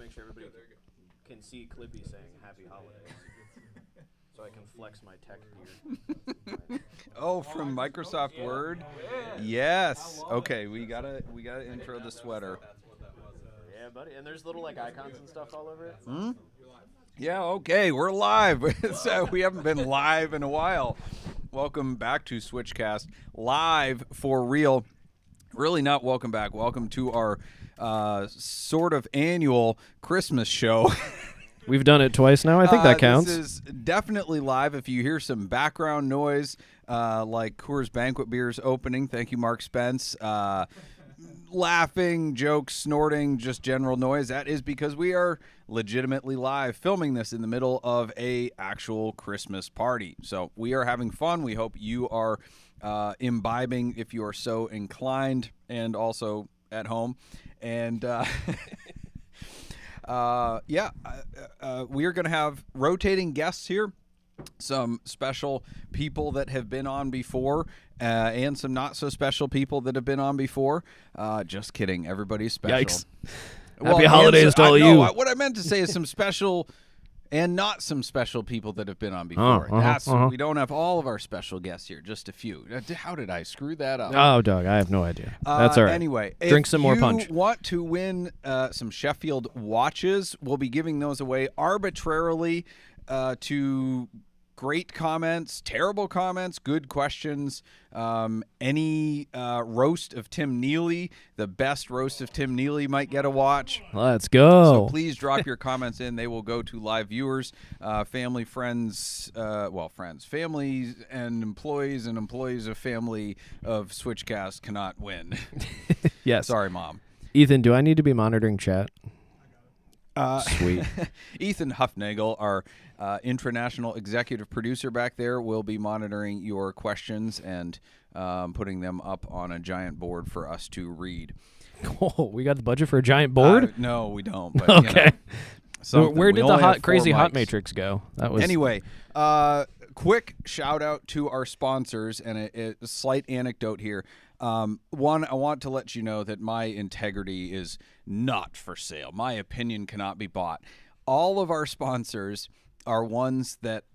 make sure everybody can see Clippy saying Happy Holidays. So I can flex my tech gear. From Microsoft Word? Yes. Okay, we gotta intro the sweater. Yeah, buddy. And there's little like icons and stuff all over it. Yeah, okay, we're live. So we haven't been live in a while. Welcome back to SwitchCast, live for real. Really not welcome back. Welcome to our sort of annual Christmas show. We've done it twice now. I think that counts. This is definitely live. If you hear some background noise, like Coors Banquet Beer's opening, thank you, Mark Spence, laughing, jokes, snorting, just general noise, that is because we are legitimately live filming this in the middle of a actual Christmas party. So we are having fun. We hope you are imbibing if you are so inclined, and also at home. And we are going to have rotating guests here, some special people that have been on before, and some not so special people that have been on before. Just kidding. Everybody's special. Yikes. Happy holidays to all you. What I meant to say is some special and not some special people that have been on before. We don't have all of our special guests here, just a few. How did I screw that up? Oh, Doug, I have no idea. That's all right. Anyway, drink some more punch. If you want to win some Sheffield watches, we'll be giving those away arbitrarily to great comments, terrible comments, good questions, any roast of Tim Neely. The best roast of Tim Neely might get a watch. Let's go. So please drop your comments in. They will go to live viewers, family, friends, families, and employees of family of SwitchCast cannot win. Yes. Sorry, Mom. Ethan, do I need to be monitoring chat? Sweet. Ethan Huffnagel, our international executive producer back there, will be monitoring your questions and putting them up on a giant board for us to read. Oh, we got the budget for a giant board? No, we don't. But, okay. Where did the crazy hot matrix go? That was anyway. Quick shout out to our sponsors, and a slight anecdote here. One, I want to let you know that my integrity is not for sale. My opinion cannot be bought. All of our sponsors are ones that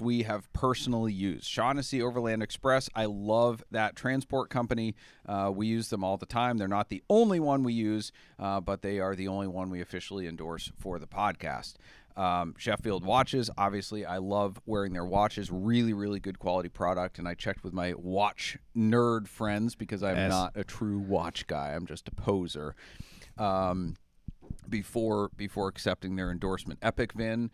we have personally used. Shaughnessy Overland Express, I love that transport company. We use them all the time. They're not the only one we use, but they are the only one we officially endorse for the podcast. Sheffield watches, obviously, I love wearing their watches. Really, really good quality product. And I checked with my watch nerd friends because I'm not a true watch guy. I'm just a poser. Before accepting their endorsement. Epic Vin,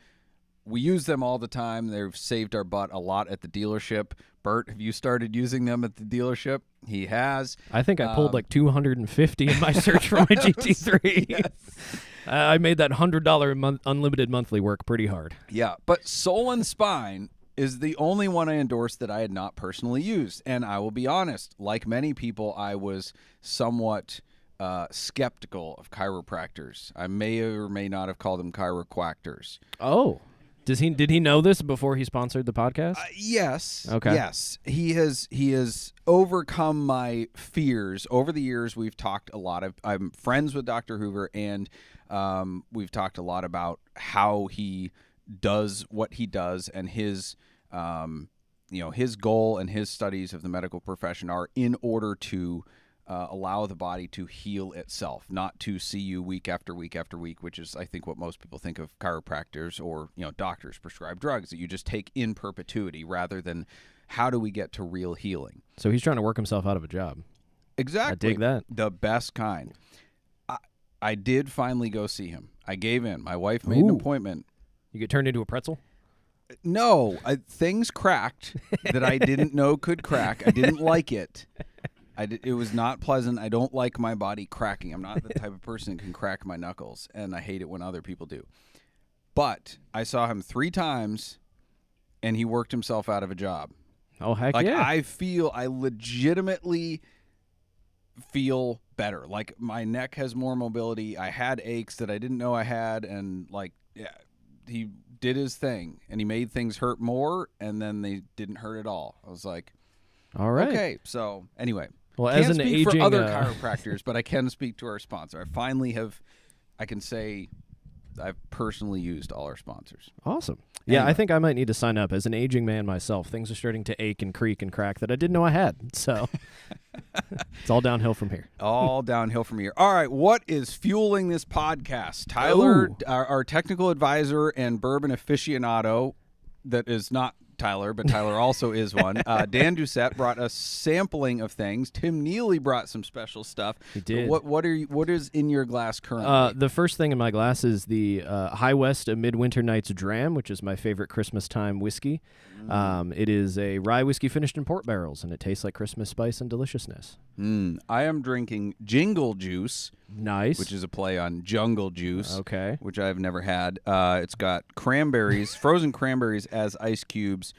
we use them all the time. They've saved our butt a lot at the dealership. Bert, have you started using them at the dealership? He has. I think I pulled like 250 in my search for my GT3. Yes. I made that $100 unlimited monthly work pretty hard. Yeah, but Soul and Spine is the only one I endorsed that I had not personally used. And I will be honest, like many people, I was somewhat skeptical of chiropractors. I may or may not have called them chiroquactors. Oh. Did he know this before he sponsored the podcast? Yes. Okay. Yes. He has overcome my fears. Over the years, we've talked a lot. I'm friends with Dr. Hoover, and we've talked a lot about how he does what he does, and his goal and his studies of the medical profession are in order to allow the body to heal itself, not to see you week after week after week, which is, I think, what most people think of chiropractors or doctors prescribe drugs that you just take in perpetuity, rather than how do we get to real healing. So he's trying to work himself out of a job. Exactly. I dig that. The best kind. I did finally go see him. I gave in. My wife made an appointment. You get turned into a pretzel? No, things cracked that I didn't know could crack. I didn't like it. It was not pleasant. I don't like my body cracking. I'm not the type of person that can crack my knuckles, and I hate it when other people do. But I saw him 3 times, and he worked himself out of a job. Oh, heck yeah. I I legitimately feel better. Like, my neck has more mobility. I had aches that I didn't know I had, and, he did his thing, and he made things hurt more, and then they didn't hurt at all. I was like, all right. Okay, so anyway. Well, Can't as an speak aging for other chiropractors, but I can speak to our sponsor. I I can say I've personally used all our sponsors. Awesome. Yeah, Anyway. I think I might need to sign up. As an aging man myself, things are starting to ache and creak and crack that I didn't know I had. So it's all downhill from here. All downhill from here. All right, what is fueling this podcast? Tyler, Ooh. our technical advisor and bourbon aficionado, that is not Tyler, but Tyler also is one. Dan Doucette brought a sampling of things. Tim Neely brought some special stuff. He did. What is in your glass currently? The first thing in my glass is the High West A Midwinter Night's Dram, which is my favorite Christmas time whiskey. It is a rye whiskey finished in port barrels, and it tastes like Christmas spice and deliciousness. I am drinking Jingle Juice, Nice. which is a play on Jungle Juice, Okay. which I've never had. It's got cranberries, frozen cranberries as ice cubes,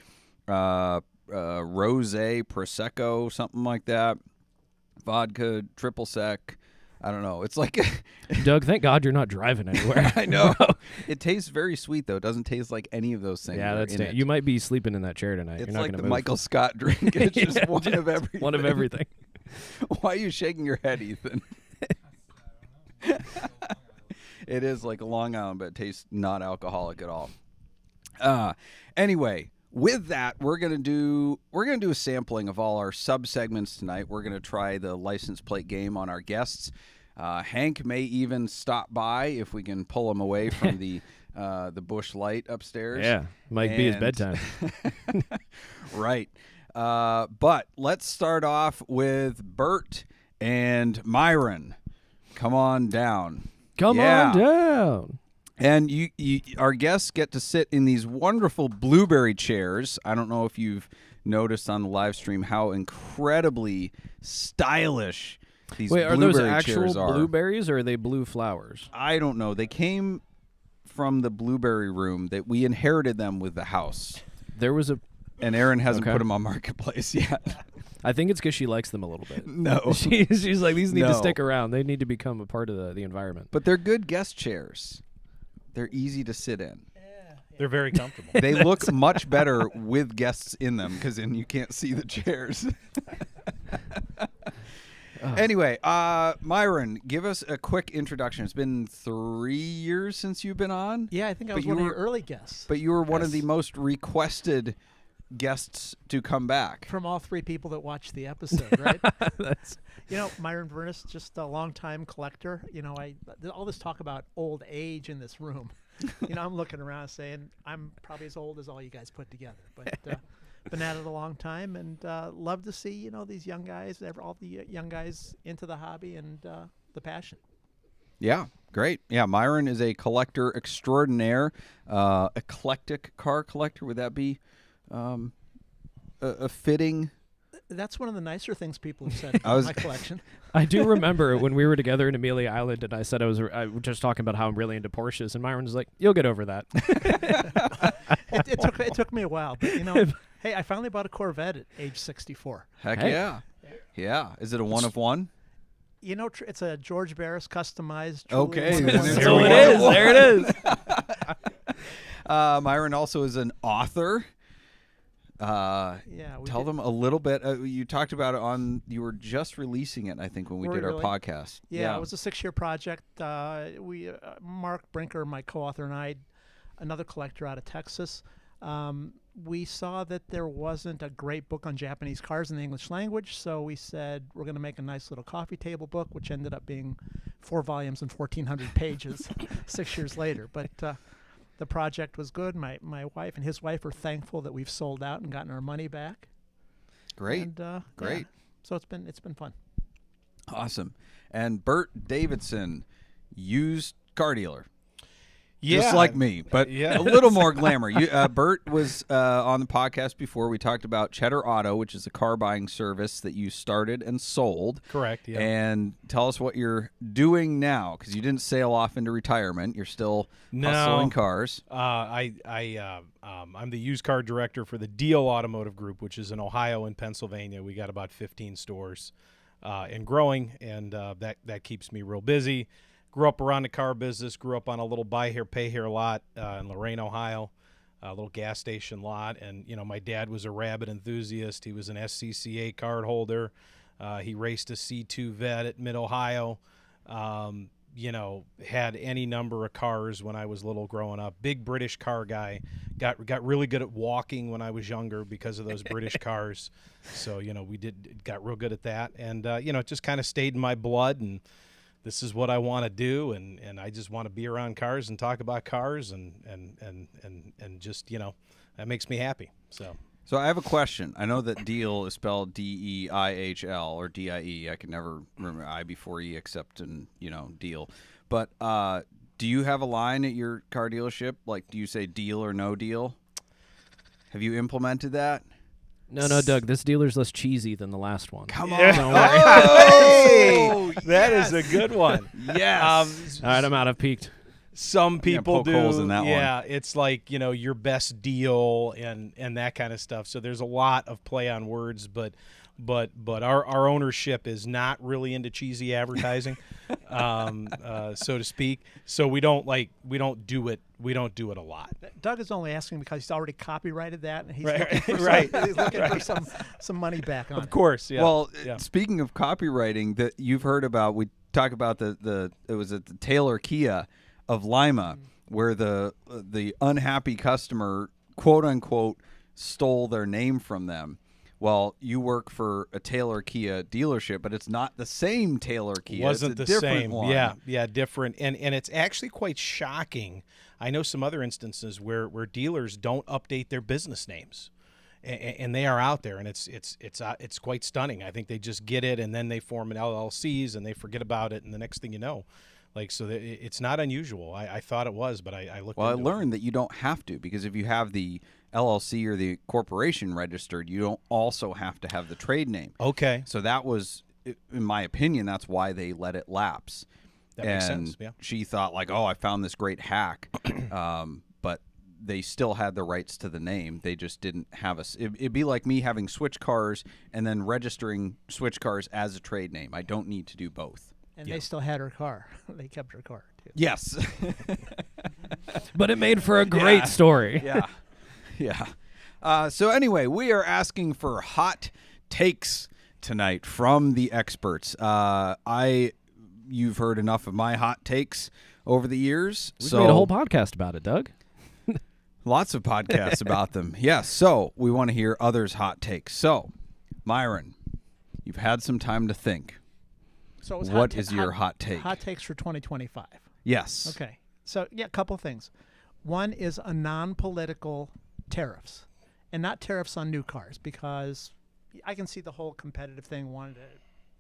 rosé, prosecco, something like that, vodka, triple sec. I don't know. It's like Doug, thank God you're not driving anywhere. I know. It tastes very sweet though. It doesn't taste like any of those things. Yeah, that are that's in it. you might be sleeping in that chair tonight. It's You're not like gonna the move. Michael Scott drink. It's just Yeah, one of everything. One of everything. Why are you shaking your head, Ethan? It is like a Long Island, but it tastes not alcoholic at all. Anyway, with that, we're gonna do a sampling of all our sub-segments tonight. We're gonna try the license plate game on our guests. Hank may even stop by if we can pull him away from the bush light upstairs. Yeah, might be his And- bedtime. Right. But let's start off with Bert and Myron. Come on down. Come on down. And you, our guests get to sit in these wonderful blueberry chairs. I don't know if you've noticed on the live stream how incredibly stylish these Wait, are blueberry those actual chairs are. blueberries or are they blue flowers? I don't know. They came from the blueberry room that we inherited them with the house. There was a. And Erin hasn't Okay. put them on Marketplace yet. I think it's because she likes them a little bit. No. She's like, these need No. to stick around. They need to become a part of the environment. But they're good guest chairs. They're easy to sit in. They're very comfortable. They look much better with guests in them because then you can't see the chairs. Anyway, Myron, give us a quick introduction. It's been 3 years since you've been on. Yeah, I think I But was you one of were- your early guests. But you were one of the Yes. most requested guests to come back. From all three people that watched the episode, right? That's, You know, Myron Vernus, just a longtime collector. You know, all this talk about old age in this room. You know, I'm looking around saying I'm probably as old as all you guys put together, but been at it a long time and love to see these young guys, all the young guys into the hobby and the passion. Yeah, great. Yeah, Myron is a collector extraordinaire, eclectic car collector. Would that be a fitting? That's one of the nicer things people have said I was- about my collection. I do remember when we were together in Amelia Island, and I said I was just talking about how I'm really into Porsches, and Myron was like, "You'll get over that." It took me a while, but hey, I finally bought a Corvette at age 64. Heck Hey. yeah. Yeah. Is it a one of one? You know, it's a George Barris customized. Okay, truly then one-of-one. it's So a it one is. of one. There it is. Myron also is an author. Yeah, we Tell did- them a little bit. You talked about it you were just releasing it, I think, when we Were did we our really? podcast. Yeah, it was a 6-year project. Mark Brinker, my co-author, and I, another collector out of Texas, we saw that there wasn't a great book on Japanese cars in the English language, so we said we're going to make a nice little coffee table book, which ended up being 4 volumes and 1,400 pages 6 years later. But the project was good. My wife and his wife are thankful that we've sold out and gotten our money back. Great. And, Great. yeah, so it's been fun. Awesome. And Bert Davidson, used car dealer. Yeah. Just like me, but Yeah. a little more glamour. Bert was on the podcast before. We talked about Cheddar Auto, which is a car buying service that you started and sold. Correct. Yeah. And tell us what you're doing now, because you didn't sail off into retirement. You're still hustling cars. I'm the used car director for the Deal Automotive Group, which is in Ohio and Pennsylvania. We got about 15 stores and growing, and that keeps me real busy. Grew up around the car business. Grew up on a little buy here, pay here lot in Lorain, Ohio, a little gas station lot. And my dad was a rabid enthusiast. He was an SCCA card holder. He raced a C2 vet at Mid Ohio. had any number of cars when I was little growing up. Big British car guy. Got really good at walking when I was younger because of those British cars. So, got real good at that. And, it just kind of stayed in my blood, and this is what I want to do. And I just want to be around cars and talk about cars and just, that makes me happy. So I have a question. I know that deal is spelled D-E-I-H-L or D-I-E. I can never remember I before E except in, deal. But do you have a line at your car dealership? Like, do you say deal or no deal? Have you implemented that? No, Doug. This dealer's less cheesy than the last one. Come on. Don't worry. Oh, that is a good one. Yes. All right, I'm out. I've peaked. Some people poke do. holes in that one. Yeah, it's like, your best deal and that kind of stuff. So there's a lot of play on words, but our ownership is not really into cheesy advertising, so to speak. So we don't do it a lot. Doug is only asking because he's already copyrighted that, and he's Right, looking for right, he's looking for some money back on it. Of course, yeah. Well, yeah. speaking of copywriting, that you've heard about, we talk about it was at the Taylor Kia of Lima, where the unhappy customer, quote unquote, stole their name from them. Well, you work for a Taylor Kia dealership, but it's not the same Taylor Kia. Wasn't it's a the different same. one. Yeah, different. And it's actually quite shocking. I know some other instances where dealers don't update their business names. And they are out there, and it's quite stunning. I think they just get it, and then they form an LLCs, and they forget about it, and the next thing you know, it's not unusual. I thought it was, but I looked. Well, I into learned that you don't have to, because if you have the LLC or the corporation registered, you don't also have to have the trade name. Okay, So that was, in my opinion, that's why they let it lapse. that makes sense. Yeah. She thought I found this great hack, but they still had the rights to the name. They just didn't have it'd be like me having Switchcars and then registering Switchcars as a trade name. I don't need to do both. And they still had her car. They kept her car too. Yes. But it made for a great story. Yeah. Yeah. So anyway, we are asking for hot takes tonight from the experts. You've heard enough of my hot takes over the years. We made a whole podcast about it, Doug. Lots of podcasts about them. Yes. So we want to hear others' hot takes. So, Myron, you've had some time to think. So it was What is your hot take? Hot takes for 2025. Yes. Okay. So, a couple things. One is a non-political tariffs, and not tariffs on new cars, because I can see the whole competitive thing, wanted to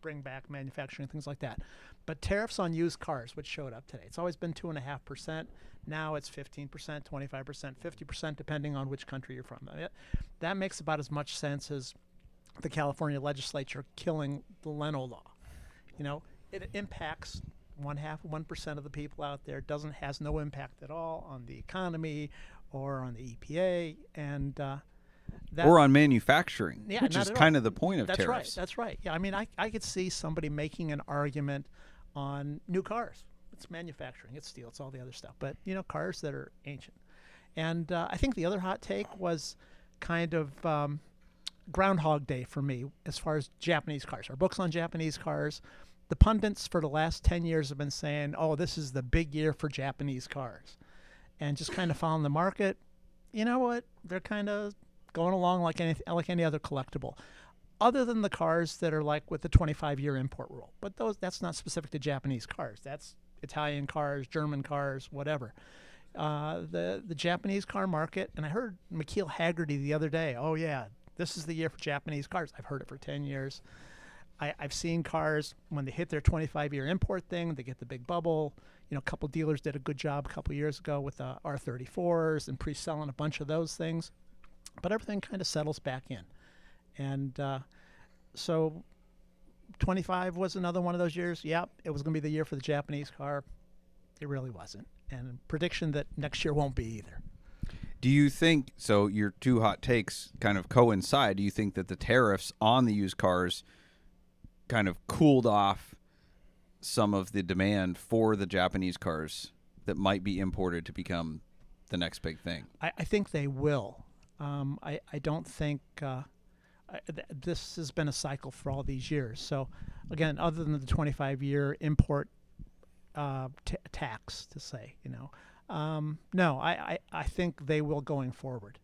bring back manufacturing, things like that. But tariffs on used cars, which showed up today, it's always been 2.5%. Now it's 15%, 25%, 50%, depending on which country you're from. That makes about as much sense as the California legislature killing the Leno law. It impacts 1% of the people out there. Has no impact at all on the economy or on the EPA, and Or on manufacturing, Yeah, which not is at kind all. of the point of That's tariffs. right. That's right. Yeah, I mean, I could see somebody making an argument on new cars. It's manufacturing. It's steel. It's all the other stuff. But cars that are ancient. And I think the other hot take was kind of Groundhog Day for me as far as Japanese cars. Our books on Japanese cars. The pundits for the last 10 years have been saying, "Oh, this is the big year for Japanese cars," and just kind of following the market. You know what? They're kind of going along like any other collectible, other than the cars that are like with the 25-year import rule. But that's not specific to Japanese cars. That's Italian cars, German cars, whatever. The Japanese car market, and I heard McKeel Haggerty the other day. Oh yeah, this is the year for Japanese cars. I've heard it for 10 years. I've seen cars when they hit their 25-year import thing, they get the big bubble. A couple dealers did a good job a couple years ago with the R34s and pre-selling a bunch of those things. But everything kind of settles back in. And so 25 was another one of those years. Yep, it was going to be the year for the Japanese car. It really wasn't. And prediction that next year won't be either. Do you think, so your two hot takes kind of coincide, do you think that the tariffs on the used cars kind of cooled off some of the demand for the Japanese cars that might be imported to become the next big thing? I think they will. I don't think this has been a cycle for all these years. So, again, other than the 25-year import tax to say, no, I think they will going forward.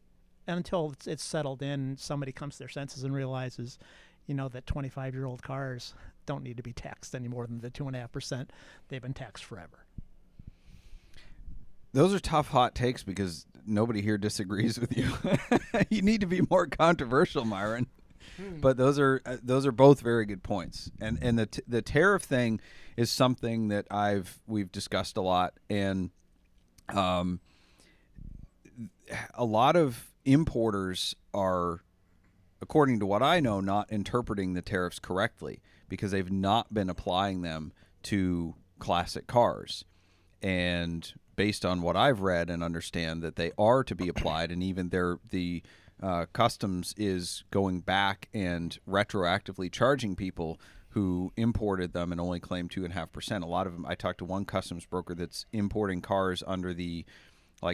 And until it's settled in, somebody comes to their senses and realizes, that 25-year-old cars don't need to be taxed any more than the 2.5% they've been taxed forever. Those are tough hot takes because nobody here disagrees with you. You need to be more controversial, Myron. But those are both very good points. And the tariff thing is something that we've discussed a lot, and a lot of importers are, according to what I know, not interpreting the tariffs correctly because they've not been applying them to classic cars. And based on what I've read and understand, that they are to be applied, and even the customs is going back and retroactively charging people who imported them and only claimed 2.5%. A lot of them, I talked to one customs broker that's importing cars under the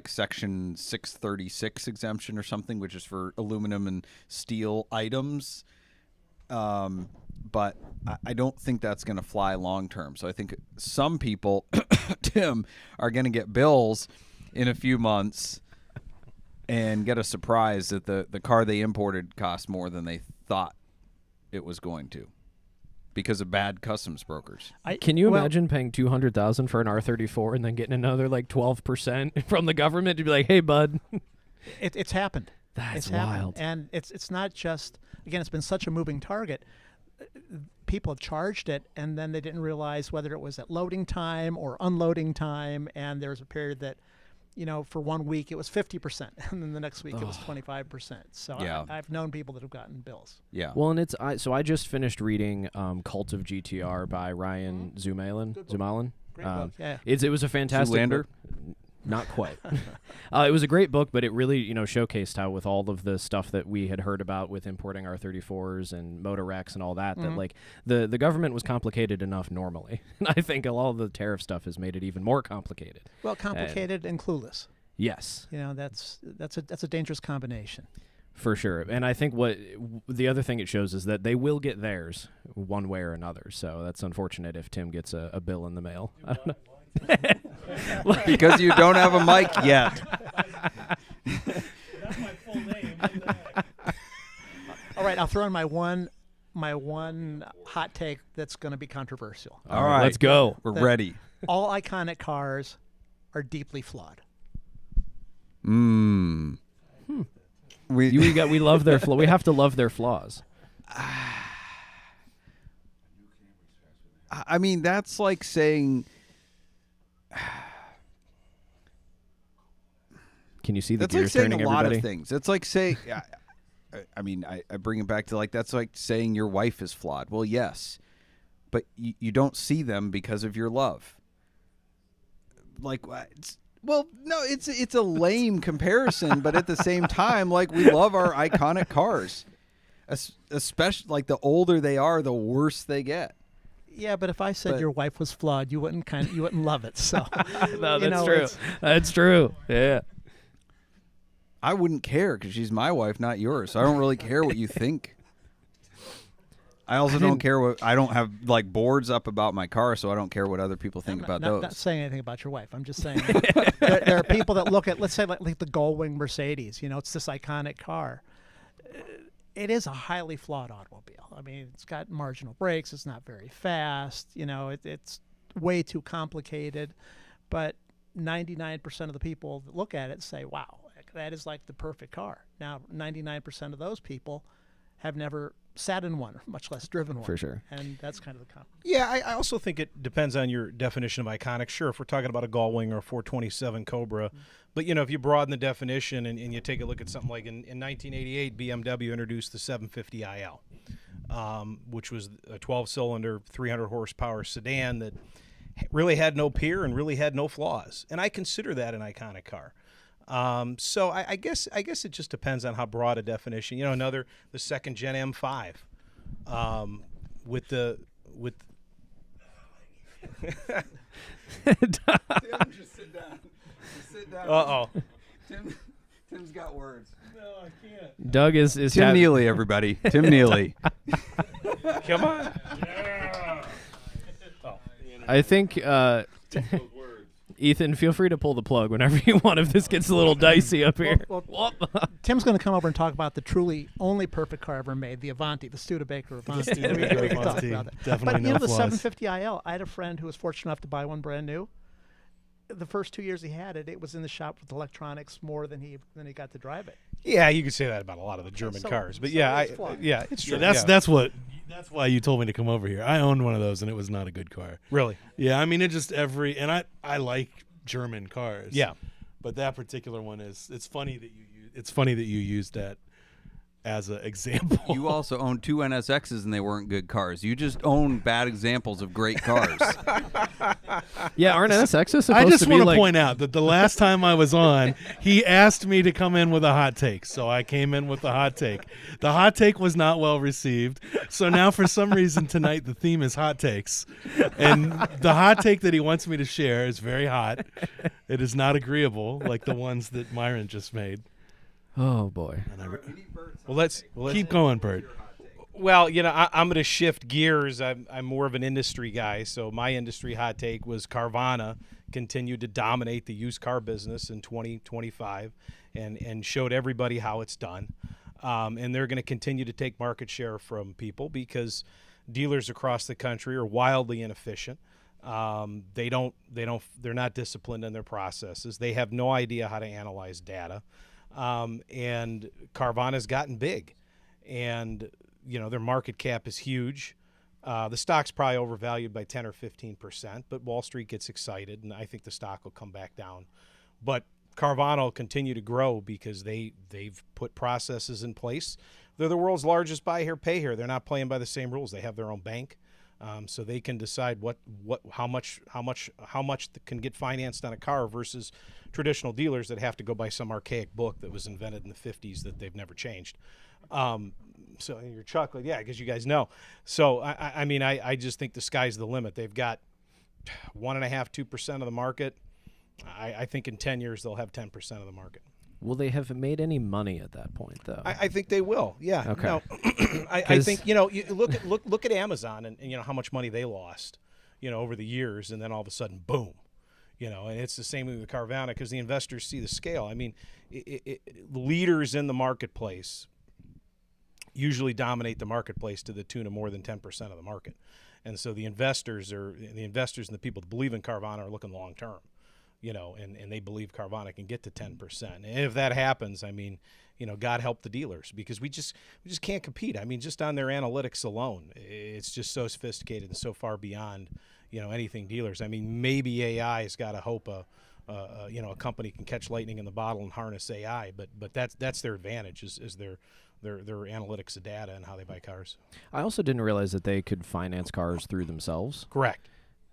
Section 636 exemption or something, which is for aluminum and steel items. But I don't think that's going to fly long term. So I think some people, Tim, are going to get bills in a few months and get a surprise that the car they imported cost more than they thought it was going to because of bad customs brokers. Can you imagine paying $200,000 for an R34 and then getting another 12% from the government to be like, hey, bud? It's happened. That's it's wild. Happened. And it's not just, again, it's been such a moving target. People have charged it, and then they didn't realize whether it was at loading time or unloading time, and there was a period that, for 1 week it was 50%, and then the next week it was 25%. So yeah. I've known people that have gotten bills. Yeah. Well, and I just finished reading Cult of GTR by Ryan Zumalin. Great book. Yeah. It was a fantastic Zoolander? book. Not quite. It was a great book, but it really, showcased how with all of the stuff that we had heard about with importing R34s and motor wrecks and all that, that the government was complicated enough normally. And I think all of the tariff stuff has made it even more complicated. Well, complicated and clueless. Yes. That's a dangerous combination. For sure. And I think what the other thing it shows is that they will get theirs one way or another. So that's unfortunate if Tim gets a bill in the mail. I don't know. Because you don't have a mic yet. That's my full name. All right, I'll throw in my one hot take that's going to be controversial. All right, let's go. We're ready. All iconic cars are deeply flawed. We love their flaws. We have to love their flaws. I mean, that's like saying. Can you see the That's like gears saying turning, a lot everybody? of things. It's like saying, I bring it back to that's like saying your wife is flawed. Well, yes, but you don't see them because of your love. No, it's a lame comparison, but at the same time, we love our iconic cars, especially the older they are, the worse they get. Yeah, but if I said your wife was flawed, you wouldn't love it. So no, that's true. That's true. Yeah. I wouldn't care because she's my wife, not yours. So I don't really care what you think. I also don't care I don't have boards up about my car, so I don't care what other people think about those. I'm not saying anything about your wife. I'm just saying there are people that look at, let's say, like the Gullwing Mercedes. It's this iconic car. It is a highly flawed automobile. I mean, it's got marginal brakes. It's not very fast. It's way too complicated. But 99% of the people that look at it say, wow, that is like the perfect car. Now, 99% of those people have never sat in one, much less driven one. For sure. And that's kind of the comment. Yeah, I also think it depends on your definition of iconic. Sure, if we're talking about a Gullwing or a 427 Cobra. But, if you broaden the definition and you take a look at something like in 1988, BMW introduced the 750iL, which was a 12-cylinder, 300-horsepower sedan that really had no peer and really had no flaws. And I consider that an iconic car. So I guess it just depends on how broad a definition. The second gen M5, with Tim, just sit down. Sit down. Uh-oh. Tim's got words. No, I can't. Doug is Tim Neely, everybody. Tim Neely. Come on. I think Tim Ethan, feel free to pull the plug whenever you want if this gets a little dicey up here. Tim's going to come over and talk about the truly only perfect car ever made, the Avanti, the Studebaker Avanti. We can talk about that. Definitely But the flaws. 750 IL, I had a friend who was fortunate enough to buy one brand new. The first 2 years he had it, it was in the shop with electronics more than he got to drive it. Yeah, you could say that about a lot of the German so- cars, but so yeah, it's flawed. it's true. Yeah, yeah. that's why you told me to come over here. I owned one of those and it was not a good car. Really. Yeah, I mean it just I like German cars. Yeah. But that particular one it's funny that you used that as an example. You also own 2 NSXs and they weren't good cars. You just own bad examples of great cars. Yeah, aren't NSXs supposed I just to be want to like... point out that the last time I was on, he asked me to come in with a hot take, so I came in with the hot take. The hot take was not well received, so now for some reason tonight the theme is hot takes, and the hot take that he wants me to share is very hot. It is not agreeable like the ones that Myron just made. Oh, boy. Well, let's Keep going, Bert. Well, I'm going to shift gears. I'm more of an industry guy, so my industry hot take was Carvana continued to dominate the used car business in 2025 and showed everybody how it's done. And they're going to continue to take market share from people because dealers across the country are wildly inefficient. They're not disciplined in their processes. They have no idea how to analyze data. And Carvana's gotten big, and their market cap is huge. The stock's probably overvalued by 10 or 15%, but Wall Street gets excited, and I think the stock will come back down. But Carvana will continue to grow because they've put processes in place. They're the world's largest buy here, pay here. They're not playing by the same rules. They have their own bank, so they can decide how much can get financed on a car versus traditional dealers that have to go by some archaic book that was invented in the 50s that they've never changed. So you're chuckling, yeah, because you guys know. So I just think the sky's the limit. They've got 1.5–2% of the market. I think in 10 years they'll have 10% of the market. Will they have made any money at that point, though? I think they will. Yeah. Okay. No, I think you look at Amazon and how much money they lost, over the years, and then all of a sudden, boom. And it's the same with Carvana because the investors see the scale. I mean, leaders in the marketplace usually dominate the marketplace to the tune of more than 10% of the market. And so the investors and the people that believe in Carvana are looking long term, and they believe Carvana can get to 10%. And if that happens, I mean, God help the dealers because we just can't compete. I mean, just on their analytics alone, it's just so sophisticated and so far beyond anything dealers. I mean, maybe AI has got to hope a company can catch lightning in the bottle and harness AI, but that's their advantage is their analytics of data and how they buy cars. I also didn't realize that they could finance cars through themselves. Correct.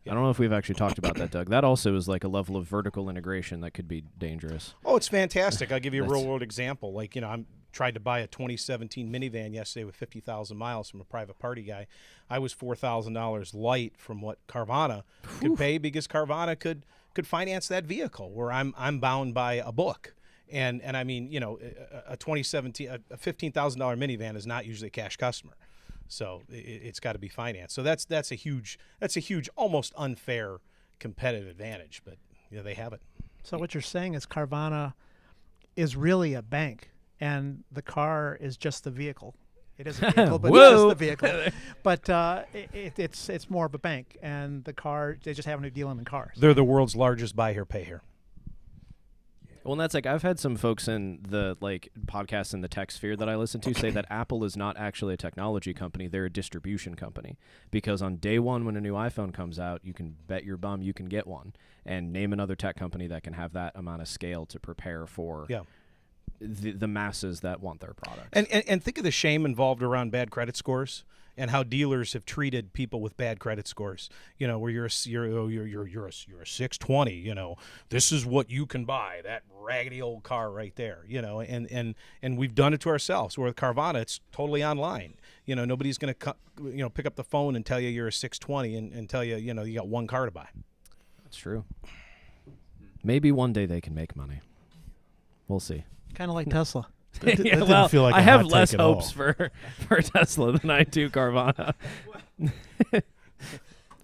I don't know if we've actually talked about that, Doug. That also is like a level of vertical integration that could be dangerous. Oh, it's fantastic. I'll give you a real-world example. Like, I'm tried to buy a 2017 minivan yesterday with 50,000 miles from a private party guy. I was $4,000 light from what Carvana could pay because Carvana could finance that vehicle where I'm bound by a book. And I mean, a 2017 a $15,000 minivan is not usually a cash customer. So it's got to be financed. So that's a huge almost unfair competitive advantage, but they have it. So what you're saying is Carvana is really a bank, and the car is just the vehicle. It is a vehicle, but it's just the vehicle. But it's more of a bank, and the car, they just happen to deal in cars. They're the world's largest buy here, pay here. Well, and that's like I've had some folks in the podcasts in the tech sphere that I listen to say that Apple is not actually a technology company; they're a distribution company. Because on day one, when a new iPhone comes out, you can bet your bum you can get one. And name another tech company that can have that amount of scale to prepare for the masses that want their products. And think of the shame involved around bad credit scores and how dealers have treated people with bad credit scores. Where you're a 620. This is what you can buy. That raggedy old car right there. And we've done it to ourselves. Where with Carvana, it's totally online. Nobody's going to pick up the phone and tell you you're a 620 and tell you you got one car to buy. That's true. Maybe one day they can make money. We'll see. Kind of like Tesla. That didn't feel like I a have hot take less at hopes all. for Tesla than I do Carvana.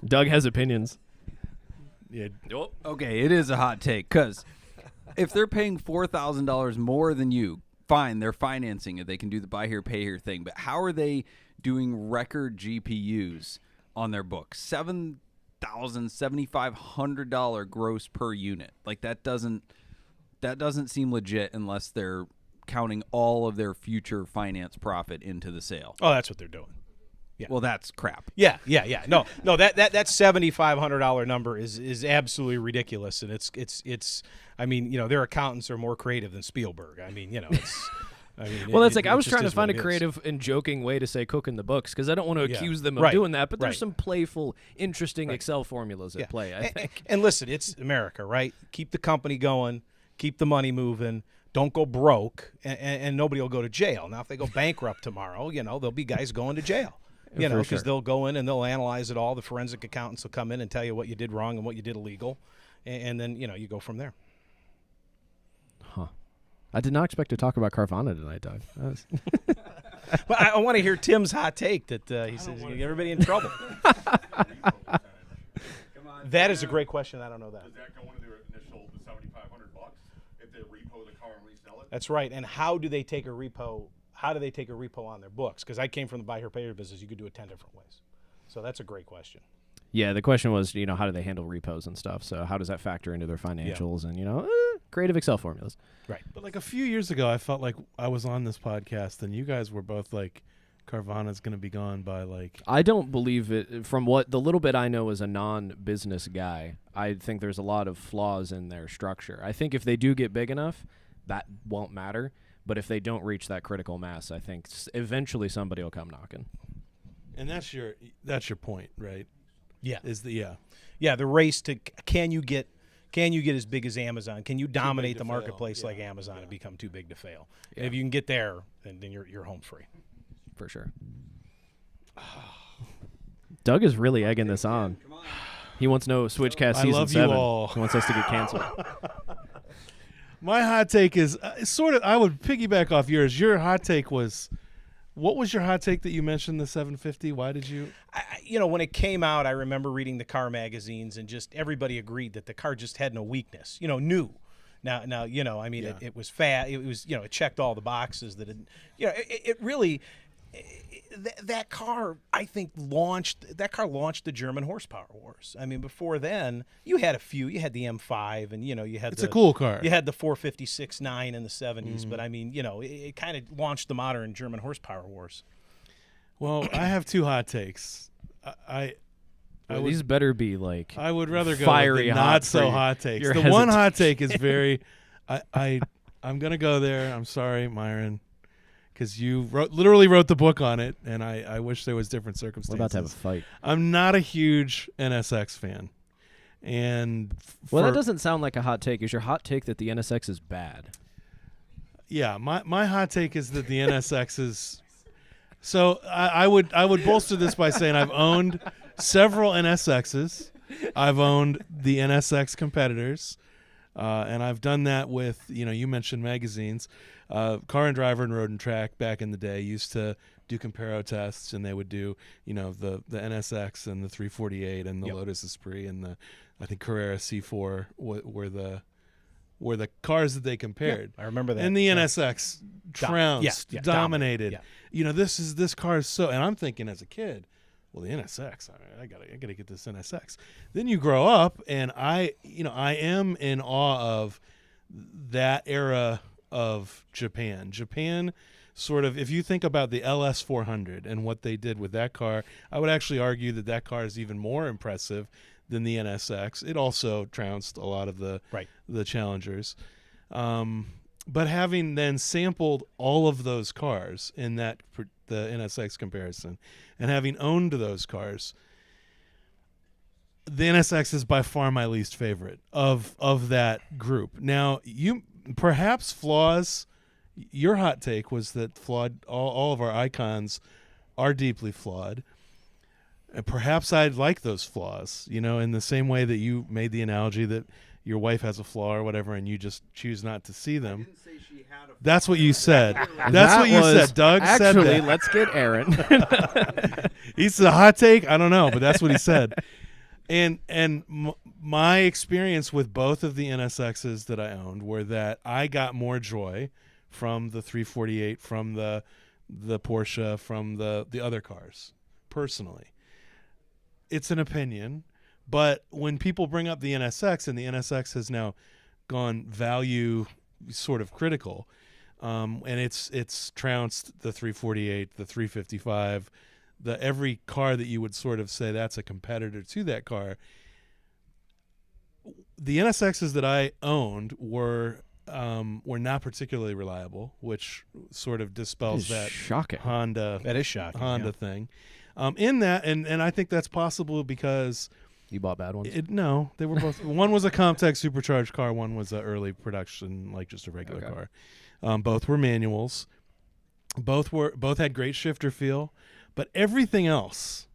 Doug has opinions. Yeah. Okay, it is a hot take because if they're paying $4,000 more than you, fine, they're financing it. They can do the buy here, pay here thing. But how are they doing record GPUs on their books? $7,500 gross per unit. Like that doesn't seem legit unless they're counting all of their future finance profit into the sale. Oh, that's what they're doing. Yeah. Well, that's crap. Yeah. No, that $7,500 number is absolutely ridiculous, and it's. I mean, their accountants are more creative than Spielberg. I mean, it's. Well, that's like I was just trying to is find a what it is. creative and joking way to say cooking the books because I don't want to accuse them of Right. doing that, but there's Right. some playful, interesting Excel formulas at Yeah. play, I think. And listen, it's America, right? Keep the company going, keep the money moving. Don't go broke, and nobody will go to jail. Now, if they go bankrupt tomorrow, there'll be guys going to jail. Because they'll go in and they'll analyze it all. The forensic accountants will come in and tell you what you did wrong and what you did illegal, and then you go from there. Huh. I did not expect to talk about Carvana tonight, Doug. Well, I want to hear Tim's hot take that he says you get everybody in trouble. That is a great question. I don't know that. Does that go into their initial $7,500 if they repo the car and resell it? That's right. And how do they take a repo? How do they take a repo on their books? Because I came from the buy here, pay here business. You could do it 10 different ways. So that's a great question. Yeah, the question was, how do they handle repos and stuff? So how does that factor into their financials and, creative Excel formulas? Right. But like a few years ago, I felt like I was on this podcast, and you guys were both like, Carvana's going to be gone by like. I don't believe it. From what the little bit I know as a non-business guy, I think there's a lot of flaws in their structure. I think if they do get big enough, that won't matter. But if they don't reach that critical mass, I think eventually somebody will come knocking. And that's your point, right? Yeah. The race to can you get as big as Amazon? Can you dominate to the fail, marketplace like Amazon and become too big to fail? And if you can get there, then you're home free. For sure. Doug is really egging this on. He wants no SwitchCast I season love you 7. all. He wants us to get canceled. My hot take is sort of. I would piggyback off yours. Your hot take was, what was your hot take that you mentioned the 750? Why did you? When it came out, I remember reading the car magazines, and just everybody agreed that the car just had no weakness. New. Now, it was fat. It was, it checked all the boxes. That it really. That car, I think, launched the German horsepower wars. I mean, before then, you had a few. You had the M5, and you had It's a cool car. You had the 456.9 in the 70s, but I mean, it kind of launched the modern German horsepower wars. Well, I have two hot takes. These better be like I would rather go fiery with the hot not for so hot takes. your The one hesitation. hot take is very. I'm gonna go there. I'm sorry, Myron, because you literally wrote the book on it, and I wish there was different circumstances. We're about to have a fight. I'm not a huge NSX fan, and Well, that doesn't sound like a hot take. Is your hot take that the NSX is bad? Yeah, my hot take is that the NSX is. So I would bolster this by saying I've owned several NSXs. I've owned the NSX competitors, and I've done that with you mentioned magazines. Car and Driver and Road and Track back in the day used to do comparo tests, and they would do the NSX and the 348 and the Lotus Esprit and the I think Carrera C4 were the cars that they compared. I remember that. And the NSX trounced, dominated. dominated. This car is so, and I'm thinking as a kid, well, the NSX, I gotta get this NSX. Then you grow up, and I am in awe of that era of Japan. Japan, sort of, if you think about the LS 400 and what they did with that car, I would actually argue that car is even more impressive than the NSX. It also trounced a lot of the Challengers. But having then sampled all of those cars in the NSX comparison, and having owned those cars, the NSX is by far my least favorite of that group. Now, perhaps flaws. Your hot take was that all of our icons are deeply flawed. And perhaps I'd like those flaws, in the same way that you made the analogy that your wife has a flaw or whatever, and you just choose not to see them. That's what you said. That's what you said. Doug said that. Actually, let's get Aaron. He's a hot take. I don't know, but that's what he said. And my experience with both of the NSXs that I owned were that I got more joy from the 348, from the Porsche, from the other cars, personally. It's an opinion, but when people bring up the NSX, and the NSX has now gone value sort of critical, and it's trounced the 348, the 355, every car that you would sort of say that's a competitor to that car. The NSXs that I owned were not particularly reliable, which sort of dispels that shocking Honda. That is shocking. Honda thing. In that, and I think that's possible because you bought bad ones. No, they were both. One was a Comtech supercharged car. One was an early production, like just a regular car. Both were manuals. Both had great shifter feel, but everything else,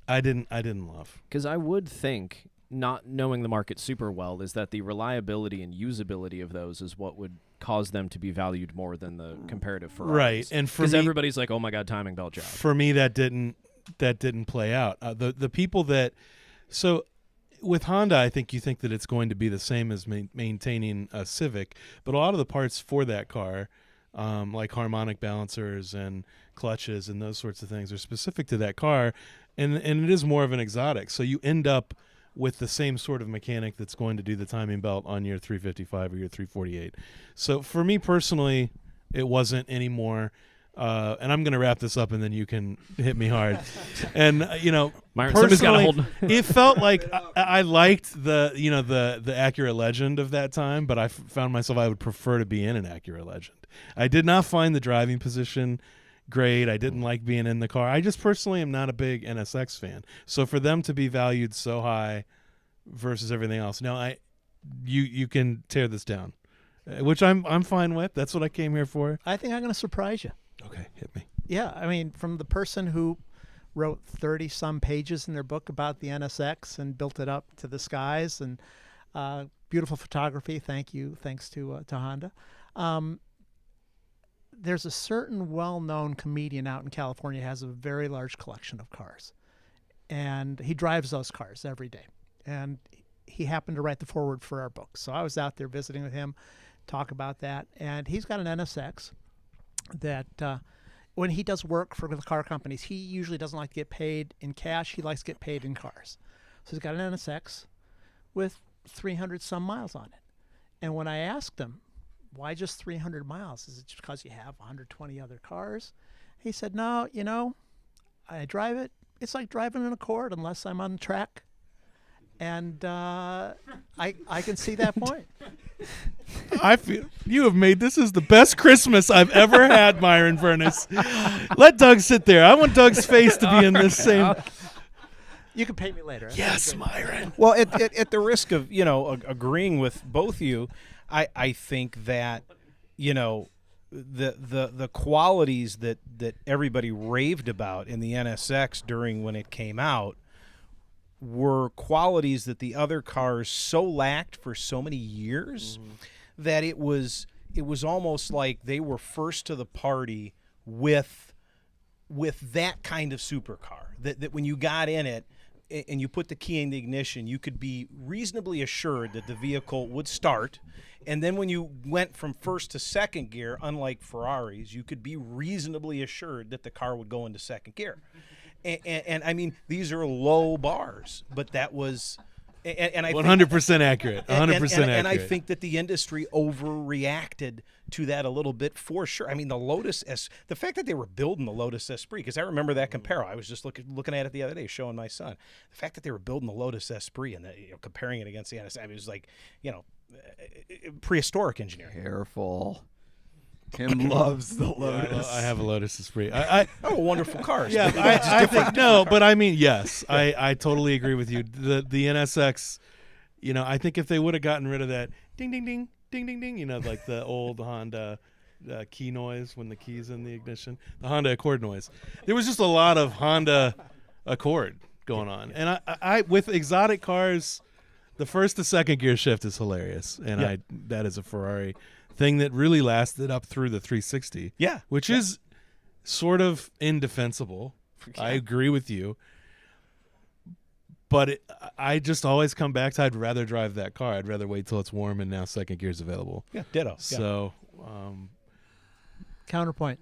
I didn't love. Because I would think, not knowing the market super well, is that the reliability and usability of those is what would cause them to be valued more than the comparative Ferraris. Right, and for me, because everybody's like, "Oh my God, timing belt job." For me, that didn't play out. The people that with Honda, I think you think that it's going to be the same as maintaining a Civic, but a lot of the parts for that car, like harmonic balancers and clutches and those sorts of things, are specific to that car, and it is more of an exotic. So you end up with the same sort of mechanic that's going to do the timing belt on your 355 or your 348. So for me personally, it wasn't anymore. And I'm going to wrap this up, and then you can hit me hard. And Myron, somebody's gotta personally, it felt like I liked the Acura Legend of that time, but I found myself I would prefer to be in an Acura Legend. I did not find the driving position great. I didn't like being in the car. I just personally am not a big NSX fan. So for them to be valued so high versus everything else, you can tear this down, which I'm fine with. That's what I came here for. I think I'm going to surprise you. Okay, hit me. Yeah, I mean, from the person who wrote 30-some pages in their book about the NSX and built it up to the skies, and beautiful photography. Thanks to Honda. There's a certain well-known comedian out in California who has a very large collection of cars, and he drives those cars every day. And he happened to write the foreword for our book, so I was out there visiting with him, talk about that, and he's got an NSX that when he does work for the car companies, he usually doesn't like to get paid in cash. He likes to get paid in cars. So he's got an NSX with 300-some miles on it. And when I asked him, why just 300 miles? Is it just because you have 120 other cars? He said, no, I drive it. It's like driving an Accord unless I'm on the track. And I can see that point. I feel you have made this is the best Christmas I've ever had, Myron Furness. Let Doug sit there. I want Doug's face to be in this same. You can pay me later. Yes, Myron. Well, at the risk of agreeing with both you, I think that the qualities that everybody raved about in the NSX during when it came out were qualities that the other cars so lacked for so many years that it was almost like they were first to the party with that kind of supercar, that when you got in it and you put the key in the ignition, you could be reasonably assured that the vehicle would start. And then when you went from first to second gear, unlike Ferraris, you could be reasonably assured that the car would go into second gear. And I mean, these are low bars, but that was, and I 100% accurate. 100% accurate. And I think that the industry overreacted to that a little bit for sure. I mean, the fact that they were building the Lotus Esprit, because I remember that Comparo. I was just looking at it the other day, showing my son. The fact that they were building the Lotus Esprit and comparing it against the NSX, I mean, it was like, prehistoric engineering. Careful. Tim loves the Lotus. I have a Lotus Esprit. Wonderful cars. Yeah, I think no, but I mean, yes, I totally agree with you. The NSX, I think if they would have gotten rid of that ding ding ding ding ding ding, like the old Honda key noise when the key's in the ignition, the Honda Accord noise, there was just a lot of Honda Accord going on. And I with exotic cars, the first to second gear shift is hilarious, and that is a Ferrari thing that really lasted up through the 360. Yeah. Which is sort of indefensible. I agree with you. But I just always come back to I'd rather drive that car. I'd rather wait till it's warm and now second gear's available. Yeah, ditto. So, Counterpoint.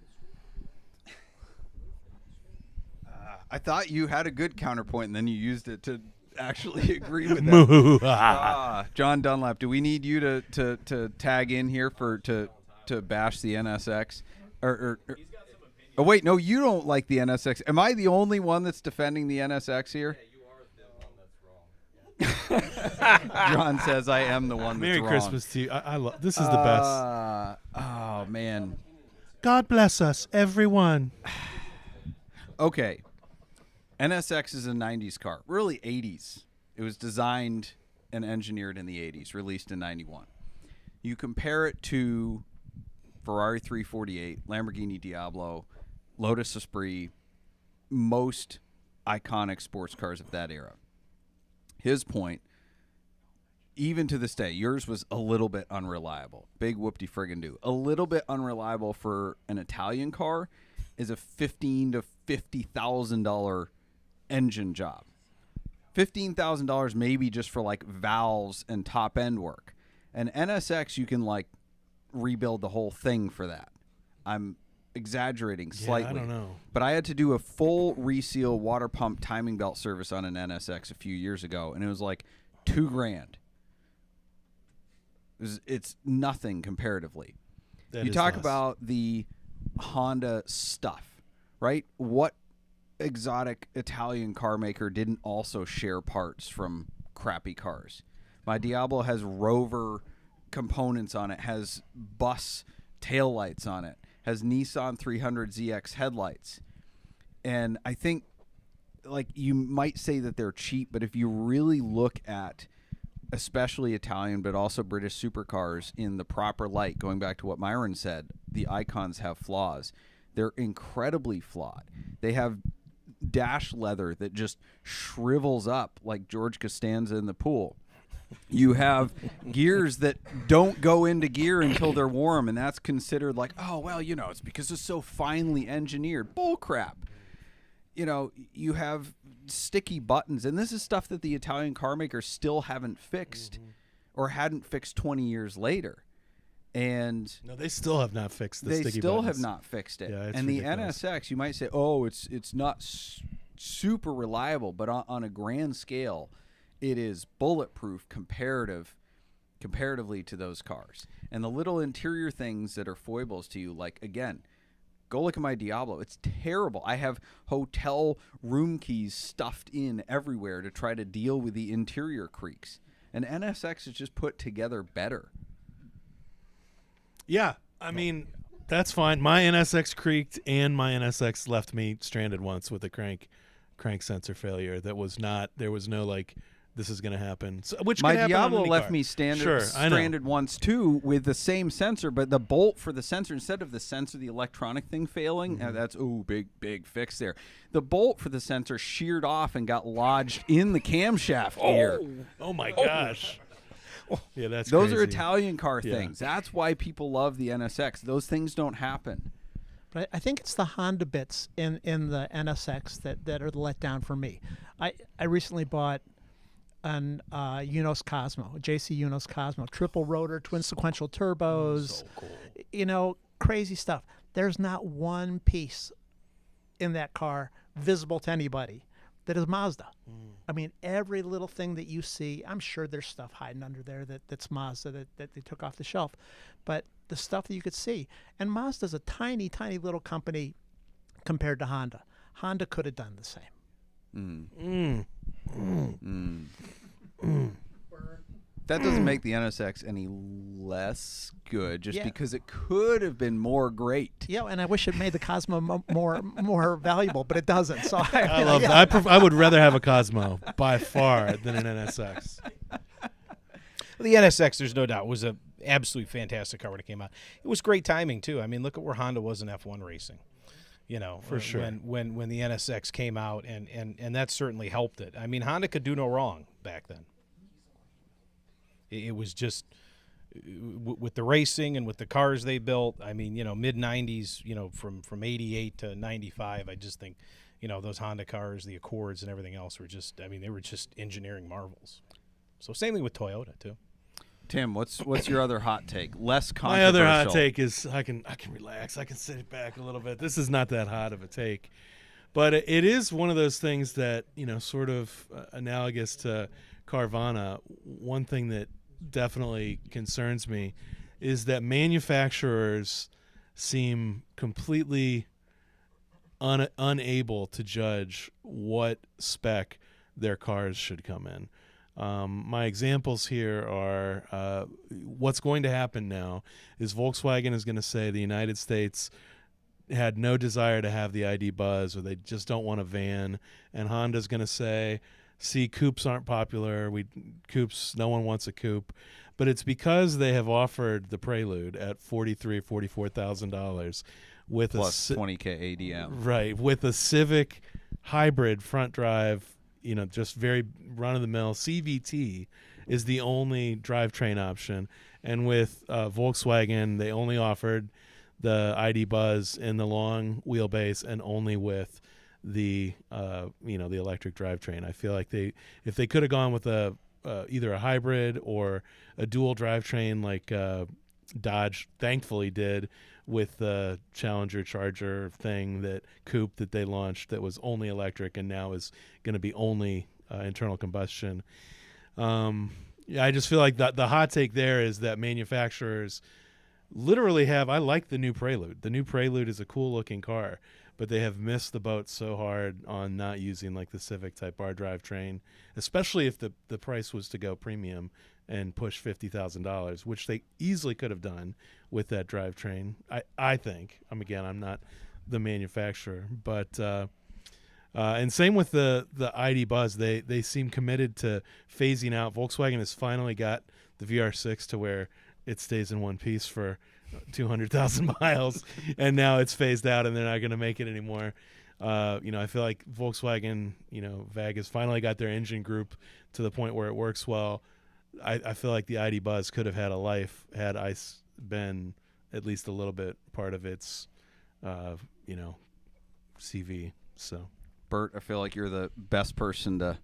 I thought you had a good counterpoint, and then you used it to actually agree with that. John Dunlap, do we need you to tag in here to bash the NSX? Or oh wait, no, you don't like the NSX. Am I the only one that's defending the NSX here? John says I am the one that's Merry wrong. Christmas to you. I love this is the best. Oh man. God bless us, everyone. Okay. NSX is a 90s car. Really 80s. It was designed and engineered in the 80s, released in 91. You compare it to Ferrari 348, Lamborghini Diablo, Lotus Esprit, most iconic sports cars of that era. His point, even to this day, yours was a little bit unreliable. Big whoop-de-friggin-do. A little bit unreliable for an Italian car is a $15,000 to $50,000 engine job. $15,000 maybe just for like valves and top-end work. An NSX, you can like rebuild the whole thing for that. I'm exaggerating slightly. I don't know. But I had to do a full reseal water pump timing belt service on an NSX a few years ago, and it was like $2,000. It's nothing comparatively. That You is talk less. about the Honda stuff, right? What exotic Italian car maker didn't also share parts from crappy cars? My Diablo has Rover components on it, has bus taillights on it, has Nissan 300ZX headlights. And I think, like, you might say that they're cheap, but if you really look at especially Italian but also British supercars in the proper light, going back to what Myron said, the icons have flaws. They're incredibly flawed. They have dash leather that just shrivels up like George Costanza in the pool. You have gears that don't go into gear until they're warm, and that's considered like, oh, well, you know, it's because it's so finely engineered. Bull crap. You know, you have sticky buttons, and this is stuff that the Italian car makers still haven't fixed or hadn't fixed 20 years later. And No, they still have not fixed the they sticky still buttons. have not fixed it. Yeah, it's and ridiculous. the NSX, you might say, oh, it's not super reliable, but on a grand scale, it is bulletproof comparatively to those cars. And the little interior things that are foibles to you, like, again, go look at my Diablo. It's terrible. I have hotel room keys stuffed in everywhere to try to deal with the interior creaks. And NSX is just put together better. Yeah, I mean, that's fine. My NSX creaked, and my NSX left me stranded once with a crank sensor failure. There was no like, this is going to happen. So, which My can happen on Diablo any left car. me Sure, I know. stranded once too with the same sensor, but the bolt for the sensor, instead of the sensor, the electronic thing failing, that's big fix there. The bolt for the sensor sheared off and got lodged in the camshaft gear. Oh my gosh. Yeah, that's Those are crazy. Italian car Yeah. things. That's why people love the NSX. Those things don't happen. But I think it's the Honda bits in the NSX that are the letdown for me. I recently bought an Unos Cosmo, a JC Unos Cosmo, triple rotor, twin sequential turbos. So cool. You know, crazy stuff. There's not one piece in that car visible to anybody that is Mazda. I mean, every little thing that you see, I'm sure there's stuff hiding under there that's Mazda that they took off the shelf. But the stuff that you could see, and Mazda's a tiny, tiny little company compared to Honda. Honda could have done the same. That doesn't make the NSX any less good, just because it could have been more great. Yeah, and I wish it made the Cosmo more valuable, but it doesn't. So I love that. I would rather have a Cosmo by far than an NSX. The NSX, there's no doubt, was an absolutely fantastic car when it came out. It was great timing too. I mean, look at where Honda was in F1 racing. You know, For sure. when the NSX came out, and that certainly helped it. I mean, Honda could do no wrong back then. It was just with the racing and with the cars they built. I mean, you know, mid '90s, you know, from '88 to '95, I just think, those Honda cars, the Accords and everything else were just, they were just engineering marvels. So same thing with Toyota too. Tim, what's your other hot take? Less My controversial. other hot take is I can relax. I can sit back a little bit. This is not that hot of a take, but it is one of those things that sort of analogous to Carvana. One thing that definitely concerns me is that manufacturers seem completely unable to judge what spec their cars should come in. My examples here are what's going to happen now is Volkswagen is going to say the United States had no desire to have the ID Buzz, or they just don't want a van, and Honda's going to say, see, coupes aren't popular. No one wants a coupe. But it's because they have offered the Prelude at $44,000 with plus $20K ADM. Right, with a Civic hybrid front drive, just very run-of-the-mill. CVT is the only drivetrain option. And with Volkswagen, they only offered the ID Buzz in the long wheelbase and only with the the electric drivetrain. I feel like if they could have gone with either a hybrid or a dual drivetrain like Dodge thankfully did with the Challenger Charger coupe that they launched that was only electric and now is going to be only internal combustion. I just feel like the hot take there is that manufacturers literally I like the new Prelude. The new Prelude is a cool looking car, but they have missed the boat so hard on not using like the Civic Type R drivetrain, especially if the price was to go premium and push $50,000, which they easily could have done with that drivetrain. I think. I'm not the manufacturer, but and same with the ID Buzz. They seem committed to phasing out. Volkswagen has finally got the VR6 to where it stays in one piece for 200,000 miles, and now it's phased out, and they're not going to make it anymore. I feel like Volkswagen, VAG has finally got their engine group to the point where it works well. I feel like the ID Buzz could have had a life had ICE been at least a little bit part of its, CV. So, Bert, I feel like you're the best person to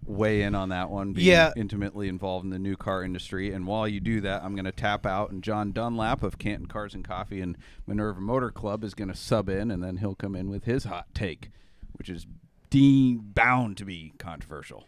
weigh in on that one, being intimately involved in the new car industry. And while you do that, I'm going to tap out, and John Dunlap of Canton Cars and Coffee and Minerva Motor Club is going to sub in, and then he'll come in with his hot take, which is bound to be controversial.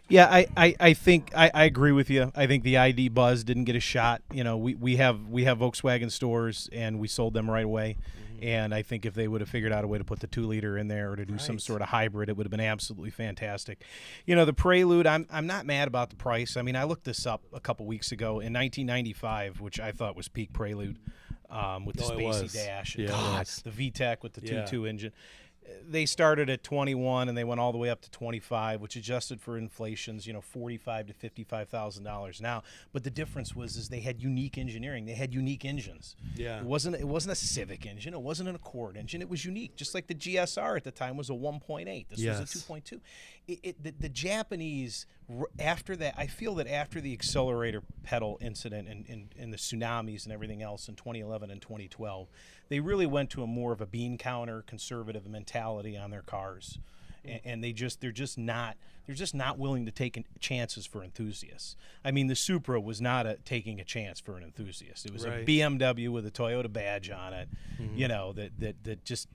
Yeah, I think I agree with you. I think the ID Buzz didn't get a shot. We have Volkswagen stores, and we sold them right away. And I think if they would have figured out a way to put the 2-liter in there or to do some sort of hybrid, it would have been absolutely fantastic. The Prelude, I'm not mad about the price. I looked this up a couple weeks ago in 1995, which I thought was peak Prelude, with the Spacey dash. And the VTEC with the 2.2 engine. They started at 21 and they went all the way up to 25, which adjusted for inflation's, $45,000 to $55,000 now. But the difference was they had unique engineering. They had unique engines. Yeah. It wasn't a Civic engine. It wasn't an Accord engine. It was unique, just like the GSR at the time was a 1.8. This was a 2.2. The Japanese, after that, I feel that after the accelerator pedal incident and the tsunamis and everything else in 2011 and 2012, they really went to a more of a bean counter conservative mentality on their cars, and they're just not willing to take chances for enthusiasts. The Supra was not taking a chance for an enthusiast. It was a BMW with a Toyota badge on it, that just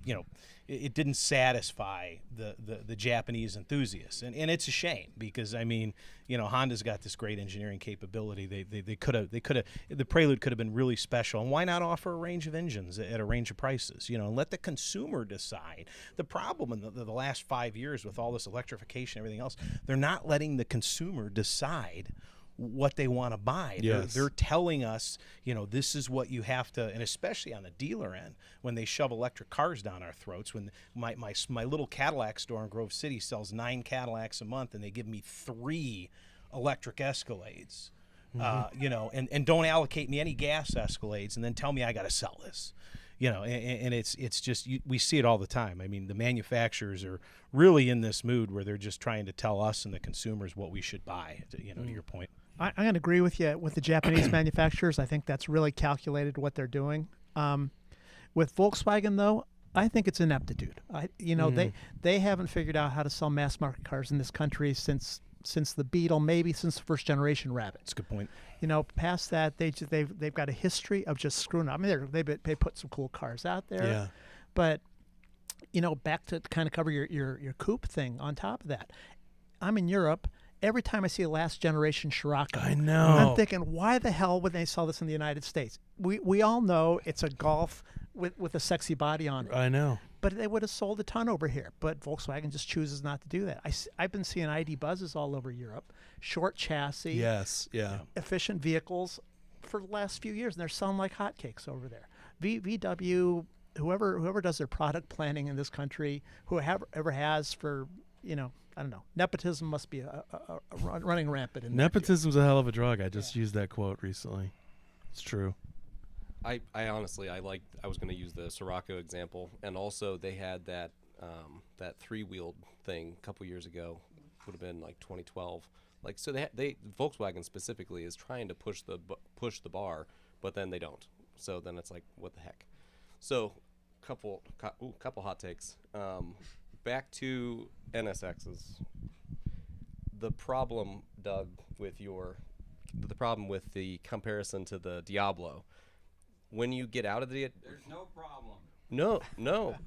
it didn't satisfy the Japanese enthusiasts, and it's a shame because Honda's got this great engineering capability. They could have the Prelude could have been really special, and why not offer a range of engines at a range of prices, and let the consumer decide. The problem in the last 5 years with all this electrification and everything else, they're not letting the consumer decide what they want to buy. Yes. They're telling us, this is what you have to, and especially on the dealer end, when they shove electric cars down our throats. When my little Cadillac store in Grove City sells 9 Cadillacs a month, and they give me 3 electric Escalades, and don't allocate me any gas Escalades, and then tell me I got to sell this. And it's just we see it all the time. The manufacturers are really in this mood where they're just trying to tell us and the consumers what we should buy. To your point. I'm going to agree with you with the Japanese manufacturers. I think that's really calculated what they're doing. With Volkswagen, though, I think it's ineptitude. They haven't figured out how to sell mass market cars in this country since the Beetle, maybe since the first generation Rabbit. That's a good point. Past that, they've got a history of just screwing up. I mean, they put some cool cars out there, Yeah. but back to kind of cover your coupe thing. On top of that, I'm in Europe. Every time I see a last generation Scirocco, I know. I'm thinking, why the hell would they sell this in the United States? We all know it's a Golf with a sexy body on it. I know. But they would have sold a ton over here. But Volkswagen just chooses not to do that. I've been seeing ID buzzes all over Europe, short chassis, Yes. Yeah. efficient vehicles for the last few years, and they're selling like hotcakes over there. VW, whoever does their product planning in this country, whoever has for, I don't know, nepotism must be a running rampant in there, too. Nepotism's a hell of a drug. I just used that quote recently. It's true. I honestly, I was going to use the Scirocco example, and also they had that three-wheeled thing a couple years ago, would have been like 2012. Like, so they Volkswagen specifically is trying to push the bar, but then they don't. So then it's like, what the heck? So, couple hot takes. Back to NSXs. The problem, Doug, with the comparison to the Diablo. When you get out of there's no problem. No.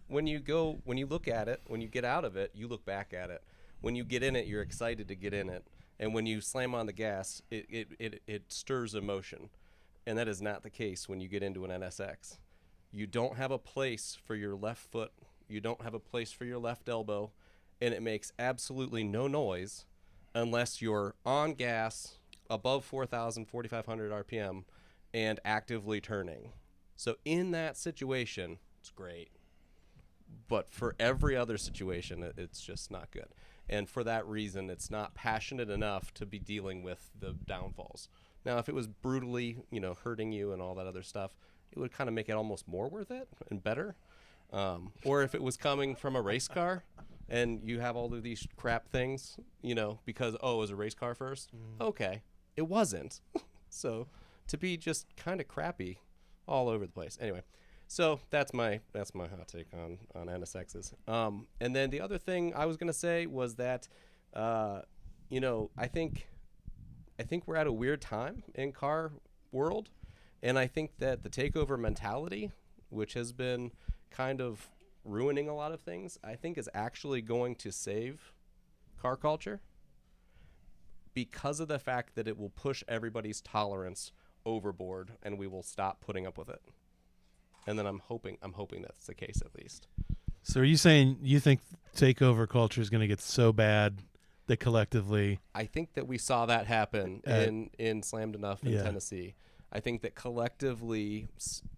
When you look at it, when you get out of it, you look back at it. When you get in it, you're excited to get in it. And when you slam on the gas, it stirs emotion. And that is not the case when you get into an NSX. You don't have a place for your left foot. You don't have a place for your left elbow. And it makes absolutely no noise unless you're on gas above 4,000, 4,500 RPM and actively turning. So in that situation, it's great. But for every other situation, it's just not good. And for that reason, it's not passionate enough to be dealing with the downfalls. Now, if it was brutally, hurting you and all that other stuff, it would kind of make it almost more worth it and better. Or if it was coming from a race car and you have all of these crap things, because, it was a race car first. Okay. It wasn't. So to be just kind of crappy all over the place. Anyway, so that's my hot take on NSXs. And then the other thing I was going to say was that, I think we're at a weird time in car world. And I think that the takeover mentality, which has been kind of ruining a lot of things, I think is actually going to save car culture because of the fact that it will push everybody's tolerance overboard and we will stop putting up with it. And then I'm hoping that's the case at least. So are you saying you think takeover culture is going to get so bad that collectively? I think that we saw that happen in Slammed Enough in Tennessee. I think that collectively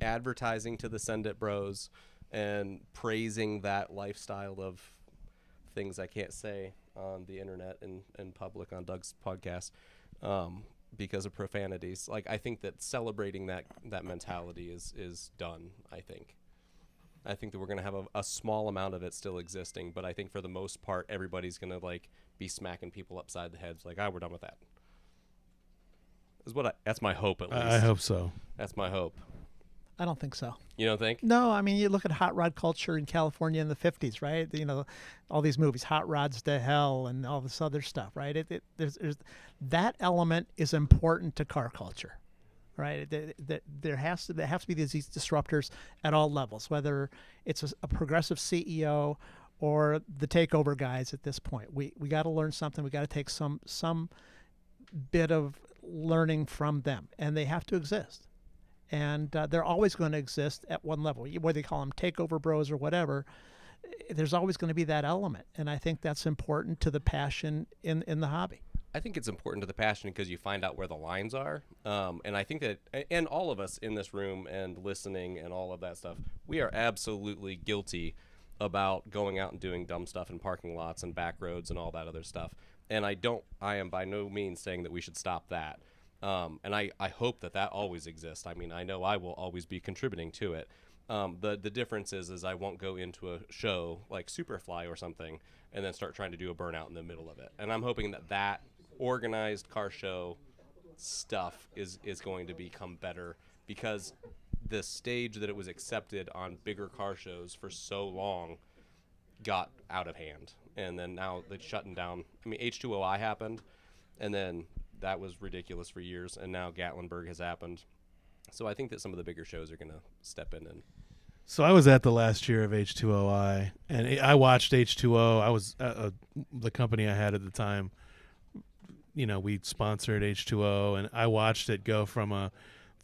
advertising to the Send It Bros and praising that lifestyle of things I can't say on the internet and in public on Doug's podcast because of profanities. Like, I think that celebrating that mentality is done, I think that we're going to have a small amount of it still existing, but I think for the most part, everybody's going to be smacking people upside the heads like, we're done with that. That's my hope, at least. I hope so. That's my hope. I don't think so. You don't think? No, I mean, you look at hot rod culture in California in the 50s, right? All these movies, Hot Rods to Hell and all this other stuff, right? There's that element is important to car culture, right? There has to be these disruptors at all levels, whether it's a progressive CEO or the takeover guys at this point. We got to learn something. We got to take some bit of learning from them, and they have to exist. And they're always going to exist at one level, whether you call them takeover bros or whatever. There's always going to be that element, and I think that's important to the passion in the hobby. I think it's important to the passion because you find out where the lines are, and I think that, and all of us in this room and listening and all of that stuff, we are absolutely guilty about going out and doing dumb stuff in parking lots and back roads and all that other stuff. And I am by no means saying that we should stop that. And I hope that always exists. I mean, I know I will always be contributing to it. The difference is I won't go into a show like Superfly or something and then start trying to do a burnout in the middle of it. And I'm hoping that organized car show stuff is going to become better because the stage that it was accepted on bigger car shows for so long got out of hand, and then now they're shutting down. I mean, H2OI happened, and then that was ridiculous for years, and now Gatlinburg has happened. So I think that some of the bigger shows are going to step in. And So I was at the last year of H2OI, and I watched H2O. I was the company I had at the time. You know, we sponsored H2O, and I watched it go from a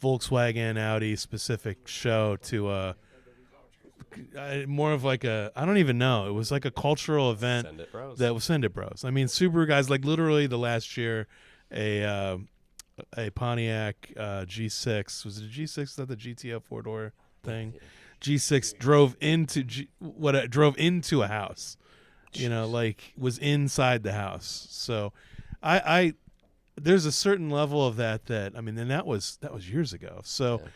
Volkswagen Audi specific show to a more of like a, I don't even know. It was like a cultural event Send It Bros. that was Send It Bros. I mean, Subaru guys, like literally the last year, a Pontiac G6, was it a G6? Is that the GTO 4-door thing? G6 drove into a house, you know, like was inside the house. So I there's a certain level of that I mean, and that was years ago. So Yeah.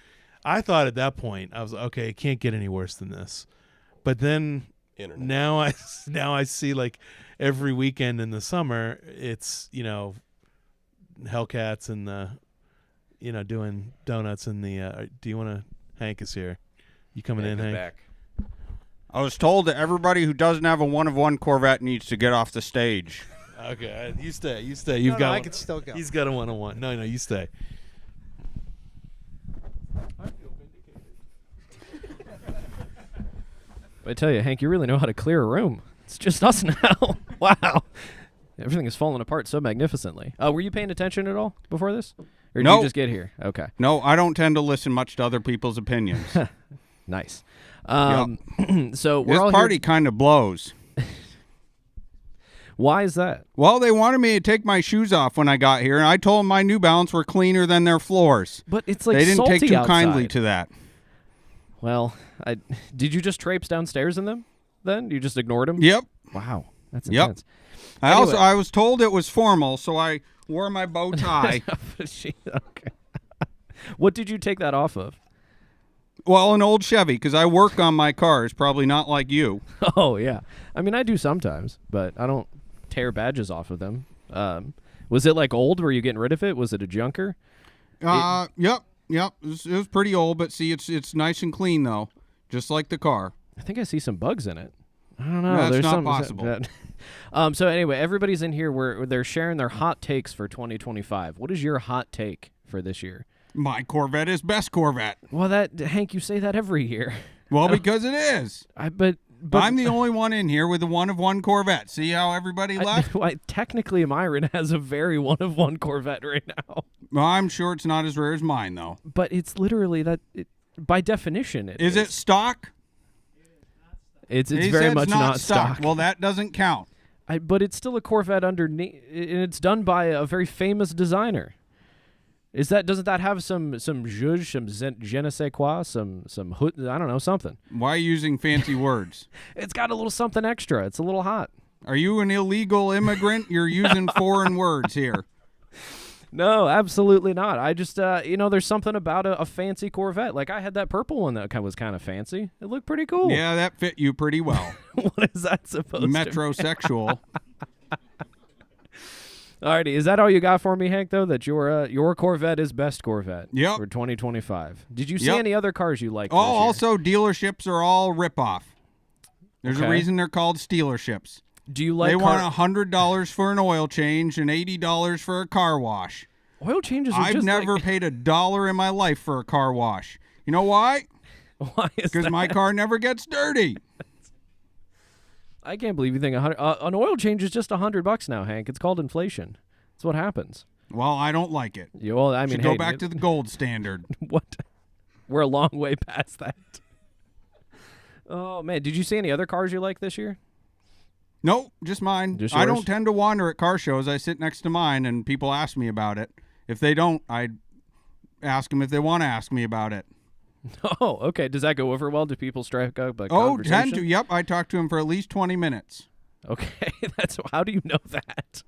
I thought at that point, I was like, okay, it can't get any worse than this. But then Internet. now I see, like, every weekend in the summer, it's, you know, Hellcats and the, you know, doing donuts in the do you want to, Hank is here. You coming in, Hank? Back. I was told that everybody who doesn't have a one-of-one Corvette needs to get off the stage. Okay, you stay. You've No, got I one. could still go. He's got a one-on-one. No, you stay. I tell you, Hank, you really know how to clear a room. It's just us now. Wow. Everything is falling apart so magnificently. Were you paying attention at all before this? Or did No. you just get here? Okay. No, I don't tend to listen much to other people's opinions. Nice. So we're This all party here. kind of blows. Why is that? Well, they wanted me to take my shoes off when I got here, and I told them my New Balance were cleaner than their floors. But it's like They didn't salty take too outside. kindly to that. Well, did you just traipse downstairs in them then? You just ignored them? Yep. Wow. That's Yep. intense. I was told it was formal, so I wore my bow tie. Okay. What did you take that off of? Well, an old Chevy, because I work on my cars, probably not like you. Oh, yeah. I mean, I do sometimes, but I don't tear badges off of them. Was it like old? Were you getting rid of it? Was it a junker? Yep. It was pretty old, but see, it's nice and clean, though, just like the car. I think I see some bugs in it. I don't know. That's There's not some, possible. So anyway, everybody's in here where they're sharing their hot takes for 2025. What is your hot take for this year? My Corvette is best Corvette. Well, Hank, you say that every year. Well, because it is. But I'm the only one in here with a one-of-one Corvette. See how everybody left? Technically, Myron has a very one-of-one Corvette right now. Well, I'm sure it's not as rare as mine, though. But it's literally that. By definition, it Is it stock? It's He very said much it's not stock. Well, that doesn't count. But it's still a Corvette underneath, and it's done by a very famous designer. Doesn't that have some zhuzh, some je ne sais quoi, some hood, I don't know, something. Why are you using fancy words? It's got a little something extra. It's a little hot. Are you an illegal immigrant? You're using foreign words here. No, absolutely not. I just, there's something about a fancy Corvette. Like I had that purple one that was kind of fancy. It looked pretty cool. Yeah, that fit you pretty well. What is that supposed to be? Metrosexual. Alrighty, is that all you got for me, Hank? Though that your Corvette is best Corvette Yep. for 2025. Did you see Yep. any other cars you liked? Oh, this year? also dealerships are all ripoff. There's Okay. a reason they're called stealerships. Do you like They want $100 for an oil change and $80 for a car wash. oil changes? Are I've just never like, paid $1 in my life for a car wash. You know why? why is Because that? my car never gets dirty. I can't believe you think an oil change is just $100 now, Hank. It's called inflation. That's what happens. Well, I don't like it. Well, I mean, Should go back to the gold standard. what? We're a long way past that. Oh man, did you see any other cars you like this year? Nope, just mine. Just I yours? don't tend to wander at car shows. I sit next to mine, and people ask me about it. If they don't, I ask them if they want to ask me about it. Oh, okay. Does that go over well? Do people strike up a Oh, conversation? tend to. Yep, I talk to them for at least 20 minutes. Okay, how do you know that?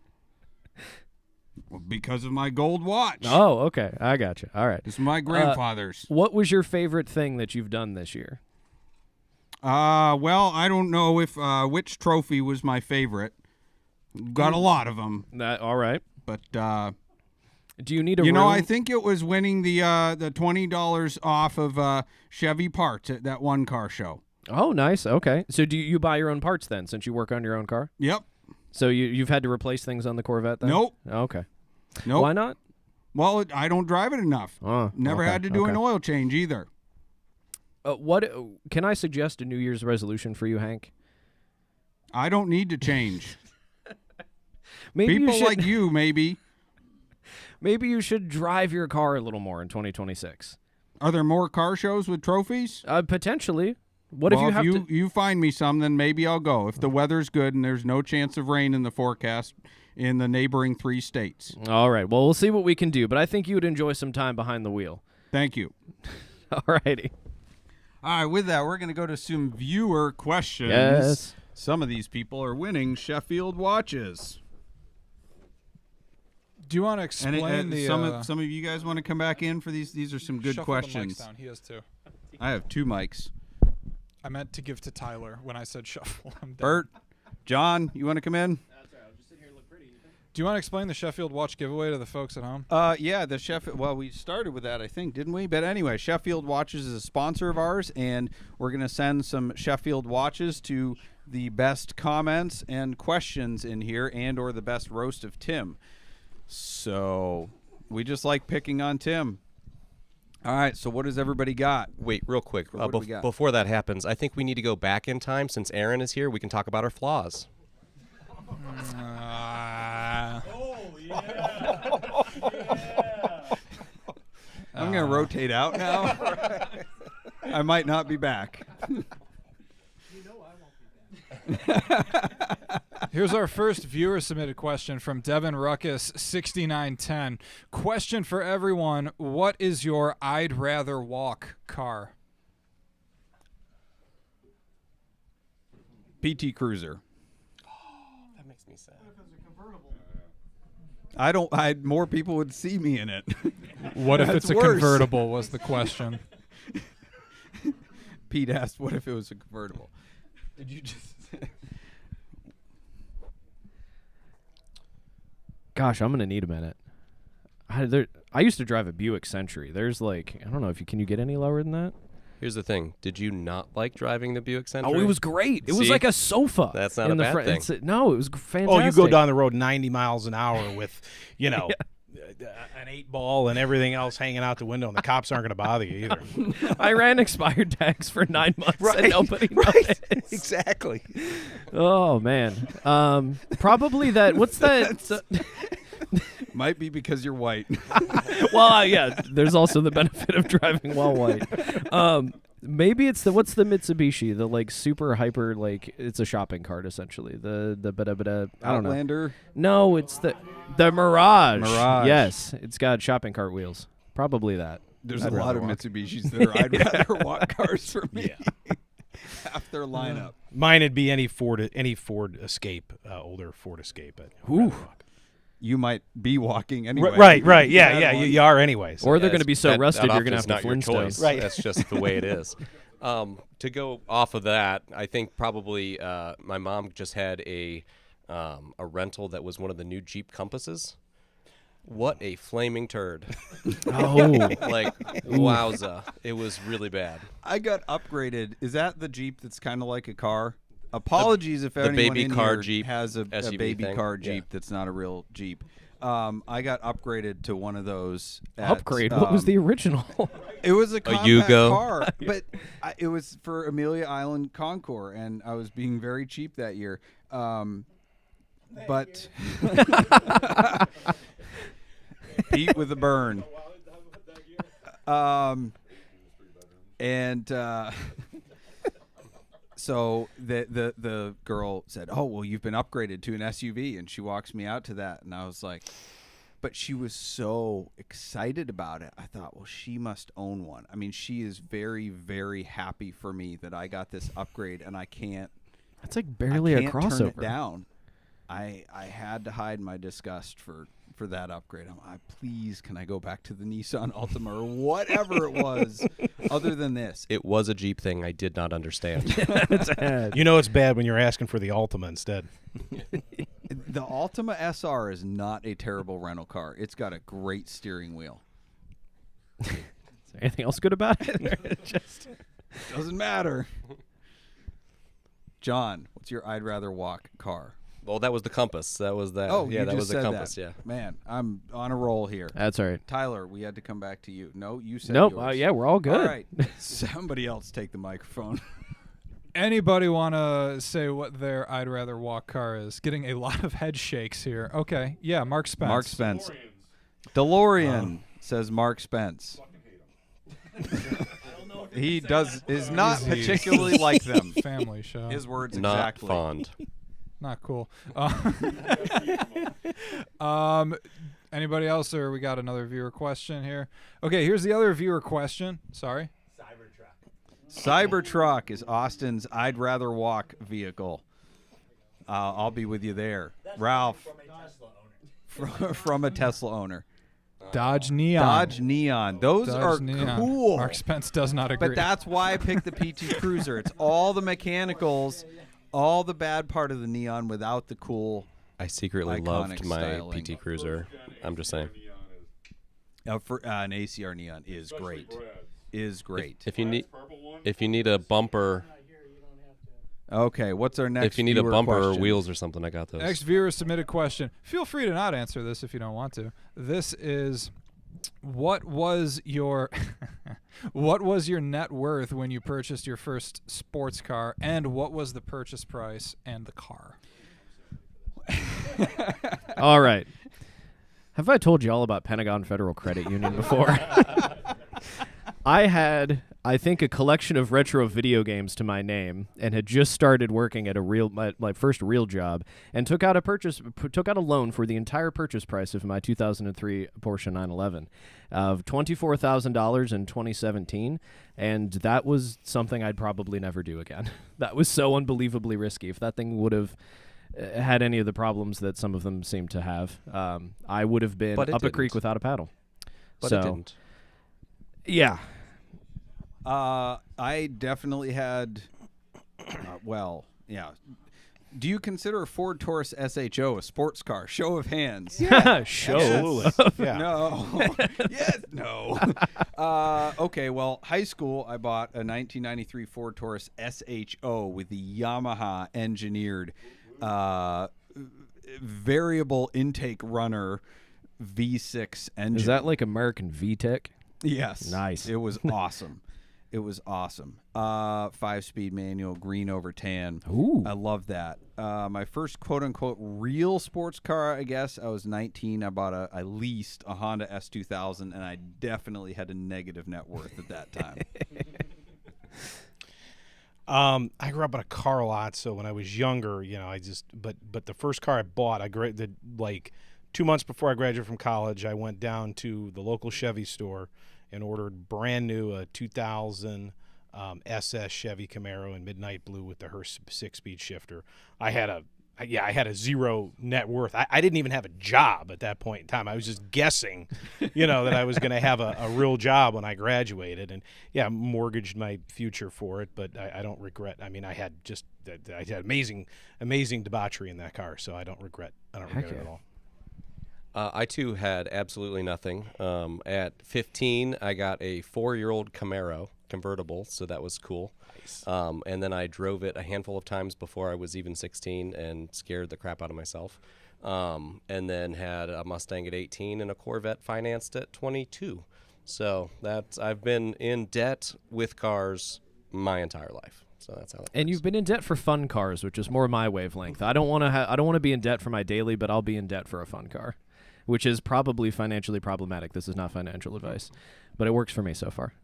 Well, because of my gold watch. Oh, okay. I got you. All right. This is my grandfather's. What was your favorite thing that you've done this year? Well, I don't know if which trophy was my favorite. Got a lot of them, All right. but Do you need a You know, room? I think it was winning the $20 off of Chevy parts at that one car show. Oh, nice. Okay. So do you buy your own parts then, since you work on your own car? Yep. So you've had to replace things on the Corvette then? Nope. Okay. Nope. Why not? Well, I don't drive it enough. Oh, Never okay, had to do an okay. oil change either. What can I suggest a New Year's resolution for you, Hank? I don't need to change. Maybe People you should, like you, maybe. maybe you should drive your car a little more in 2026. Are there more car shows with trophies? Potentially. What if Well, you have to? you find me some, then maybe I'll go. If the weather's good and there's no chance of rain in the forecast in the neighboring 3 states. All right. Well, we'll see what we can do, but I think you would enjoy some time behind the wheel. Thank you. All righty. All right, with that, we're going to go to some viewer questions. Yes. Some of these people are winning Sheffield watches. Do you want to And explain the some of you guys want to come back in for these? These are some good shuffle the mics questions. down. He has two. I have 2 mics. I meant to give to Tyler when I said shuffle. I'm done. Bert, John, you want to come in? Do you want to explain the Sheffield watch giveaway to the folks at home? Yeah, the Sheffield. Well, we started with that, I think, didn't we? But anyway, Sheffield Watches is a sponsor of ours, and we're going to send some Sheffield watches to the best comments and questions in here, and/or the best roast of Tim. So we just like picking on Tim. All right. So what does everybody got? Wait, real quick. What do we got? Before that happens, I think we need to go back in time. Since Aaron is here, we can talk about our flaws. I'm going to rotate out now. I might not be back. Here's our first viewer submitted question from Devin Ruckus 6910. Question for everyone: what is your I'd rather walk car? PT Cruiser. That makes me sad. More people would see me in it. What if That's it's a worse. convertible was the question. Pete asked, what if it was a convertible? Did you just... Gosh, I'm gonna need a minute. I used to drive a Buick Century. There's like, I don't know if can you get any lower than that? Here's the thing. Did you not like driving the Buick Century? Oh, it was great. It was See? like a sofa. That's not in a the bad front. thing. No, it was fantastic. Oh, you go down the road 90 miles an hour with, you know, an 8-ball and everything else hanging out the window, and the cops aren't going to bother you either. I ran expired tags for 9 months and Right, nobody right. noticed. Exactly. Oh man. Probably that. What's that? Might be because you're white. Well, yeah. There's also the benefit of driving while white. Maybe it's what's the Mitsubishi? The like super hyper like it's a shopping cart essentially. The I don't know. Outlander. No, it's the Mirage. Mirage. Yes, it's got shopping cart wheels. Probably that. There's I'd a lot rather of walk. Mitsubishis that are I'd rather walk cars for me. Half their lineup. Mine would be any Ford Escape, older Ford Escape. Ooh. You might be walking anyway. Right. You Yeah, had yeah. one. You are anyways. Or they're Yeah, going to be so that rusted you're often going to is have to not your Flintstone. choice. Right. That's just the way it is. To go off of that, I think probably my mom just had a rental that was one of the new Jeep Compasses. What a flaming turd. Oh. Like, wowza. It was really bad. I got upgraded. Is that the Jeep that's kind of like a car? Apologies if anyone baby in car here Jeep has a SUV baby thing. car Yeah. Jeep that's not a real Jeep. I got upgraded to one of those. At, Upgrade. What was the original? It was a compact Yugo? car, but it was for Amelia Island Concours, and I was being very cheap that year. But Pete with a burn. So the girl said, "Oh, well, you've been upgraded to an SUV," and she walks me out to that, and I was like, but she was so excited about it. I thought, well, she must own one. I mean, she is very, very happy for me that I got this upgrade, and I can't. That's like barely I a can't crossover. turn it down. I had to hide my disgust for that upgrade. I'm like, please, can I go back to the Nissan Altima or whatever it was, other than this? It was a Jeep thing I did not understand. It's bad. You know it's bad when you're asking for the Altima instead. The Altima SR is not a terrible rental car. It's got a great steering wheel. Is there anything else good about it? Just Doesn't matter. John, what's your I'd rather walk car? Well, that was the Compass. That was that. Oh, yeah, you that just was the said Compass. that. Yeah. Man, I'm on a roll here. that's all right. Tyler, we had to come back to you. No, you said Nope. yours. Yeah, we're all good. All right. Somebody else take the microphone. Anybody want to say what their I'd rather walk car is? Getting a lot of head shakes here. Okay. Yeah, Mark Spence. Mark Spence. DeLorean, says Mark Spence. He is not He's- particularly like them. Family show. His words Not exactly. fond. Not cool. Anybody else, or we got another viewer question here? Okay, here's the other viewer question. Sorry. Cybertruck is Austin's I'd rather walk vehicle. I'll be with you there. Ralph. From a Tesla owner. Dodge Neon. Dodge Neon. Those Dodge are Neon. cool. Mark Spence does not agree. But that's why I picked the PT Cruiser. It's all the mechanicals, all the bad part of the Neon without the cool. I secretly Iconic loved my styling. PT Cruiser. I'm just saying. An ACR Neon is great. Is great. If you need a bumper, Okay, what's our next? if you need a viewer bumper or question? wheels or something, I got those. Next viewer submitted question. Feel free to not answer this if you don't want to. This is, what was your what was your net worth when you purchased your first sports car, and what was the purchase price and the car? All right. Have I told you all about Pentagon Federal Credit Union before? I had, I think, a collection of retro video games to my name, and had just started working at my first real job, and took out a loan for the entire purchase price of my 2003 Porsche 911 of $24,000 in 2017, and that was something I'd probably never do again. That was so unbelievably risky. If that thing would have had any of the problems that some of them seem to have, I would have been But it up a creek didn't. without a paddle. But so, it didn't. Yeah. I definitely had. Yeah. Do you consider a Ford Taurus SHO a sports car? Show of hands. Show. Yeah. No. Yes. No. Okay. Well, high school, I bought a 1993 Ford Taurus SHO with the Yamaha engineered variable intake runner V6 engine. Is that like American VTEC? Yes. Nice. It was awesome. It was awesome. 5-speed manual, green over tan. Ooh. I love that. My first quote-unquote real sports car, I guess, I was 19. I leased a Honda S2000, and I definitely had a negative net worth at that time. I grew up in a car lot, so when I was younger, but the first car I bought, like 2 months before I graduated from college, I went down to the local Chevy store and ordered brand new 2000 SS Chevy Camaro in midnight blue with the Hearst 6-speed shifter. I had a zero net worth. I didn't even have a job at that point in time. I was just guessing, that I was going to have a real job when I graduated, and mortgaged my future for it. But I don't regret. I mean, I had amazing debauchery in that car, so I don't regret. I don't regret it at all. I too had absolutely nothing. At 15, I got a 4-year-old Camaro convertible, so that was cool. Nice. And then I drove it a handful of times before I was even 16 and scared the crap out of myself. And then had a Mustang at 18 and a Corvette financed at 22. So I've been in debt with cars my entire life. So that's how that And works. you've been in debt for fun cars, which is more my wavelength. I don't want to be in debt for my daily, but I'll be in debt for a fun car, which is probably financially problematic. This is not financial advice, but it works for me so far.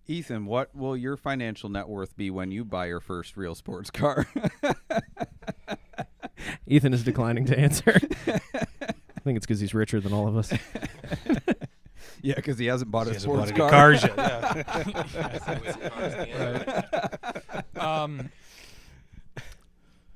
Ethan, what will your financial net worth be when you buy your first real sports car? Ethan is declining to answer. I think it's because he's richer than all of us. Yeah, because he hasn't bought a Hasn't bought sports any car. cars yet.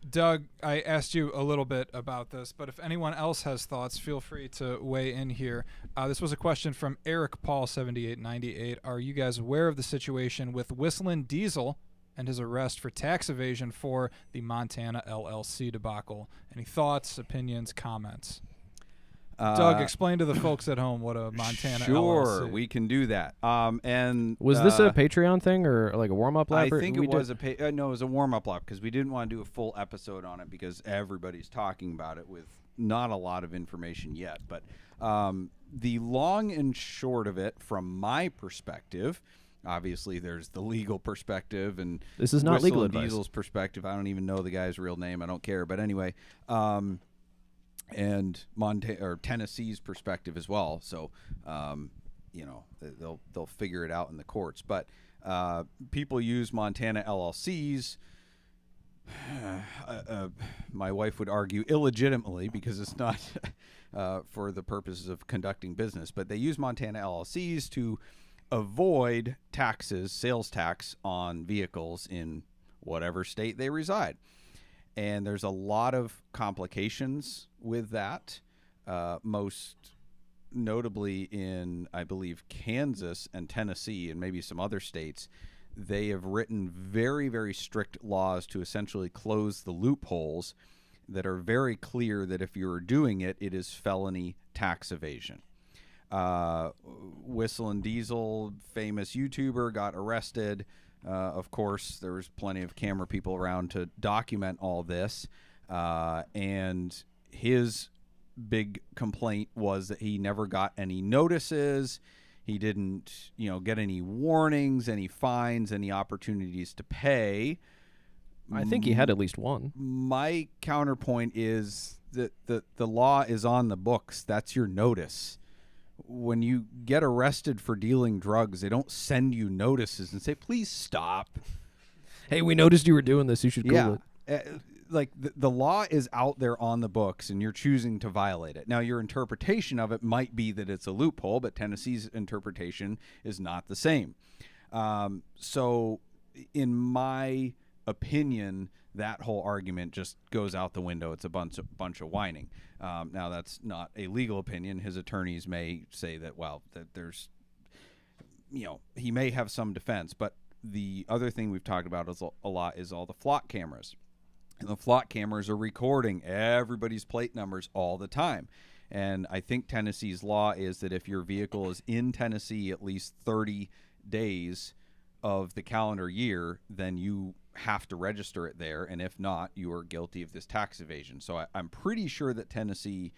Doug, I asked you a little bit about this, but if anyone else has thoughts, feel free to weigh in here. This was a question from Eric Paul 7898. Are you guys aware of the situation with Whistling Diesel and his arrest for tax evasion for the Montana LLC debacle. Any thoughts, opinions, comments? Doug, explain to the folks at home what a Montana Sure, LLC. we can do that. And Was this a Patreon thing or like a warm-up lap? I think it was no, it was a warm-up lap because we didn't want to do a full episode on it because everybody's talking about it with not a lot of information yet. But the long and short of it, from my perspective, obviously there's the legal perspective and this is not Whistle legal and advice. Diesel's perspective. I don't even know the guy's real name. I don't care. But anyway. And Tennessee's perspective as well. So, they'll figure it out in the courts. But people use Montana LLCs. My wife would argue illegitimately because it's not for the purposes of conducting business. But they use Montana LLCs to avoid taxes, sales tax on vehicles in whatever state they reside. And there's a lot of complications with that, most notably in, I believe, Kansas and Tennessee and maybe some other states. They have written very, very strict laws to essentially close the loopholes that are very clear that if you're doing it, it is felony tax evasion. Whistle and Diesel, famous YouTuber, got arrested. Of course, there was plenty of camera people around to document all this. And his big complaint was that he never got any notices. He didn't, get any warnings, any fines, any opportunities to pay. I think he had at least one. My counterpoint is that the law is on the books. That's your notice. When you get arrested for dealing drugs, they don't send you notices and say, please stop. Hey, we noticed you were doing this. You should Google it. Like the law is out there on the books and you're choosing to violate it. Now, your interpretation of it might be that it's a loophole, but Tennessee's interpretation is not the same. So in my opinion, that whole argument just goes out the window. It's a bunch of whining. Now, that's not a legal opinion. His attorneys may say that, that there's, he may have some defense. But the other thing we've talked about a lot is all the flock cameras. And the flock cameras are recording everybody's plate numbers all the time. And I think Tennessee's law is that if your vehicle is in Tennessee at least 30 days of the calendar year, then you have to register it there, and if not, you are guilty of this tax evasion. So I'm pretty sure that Tennessee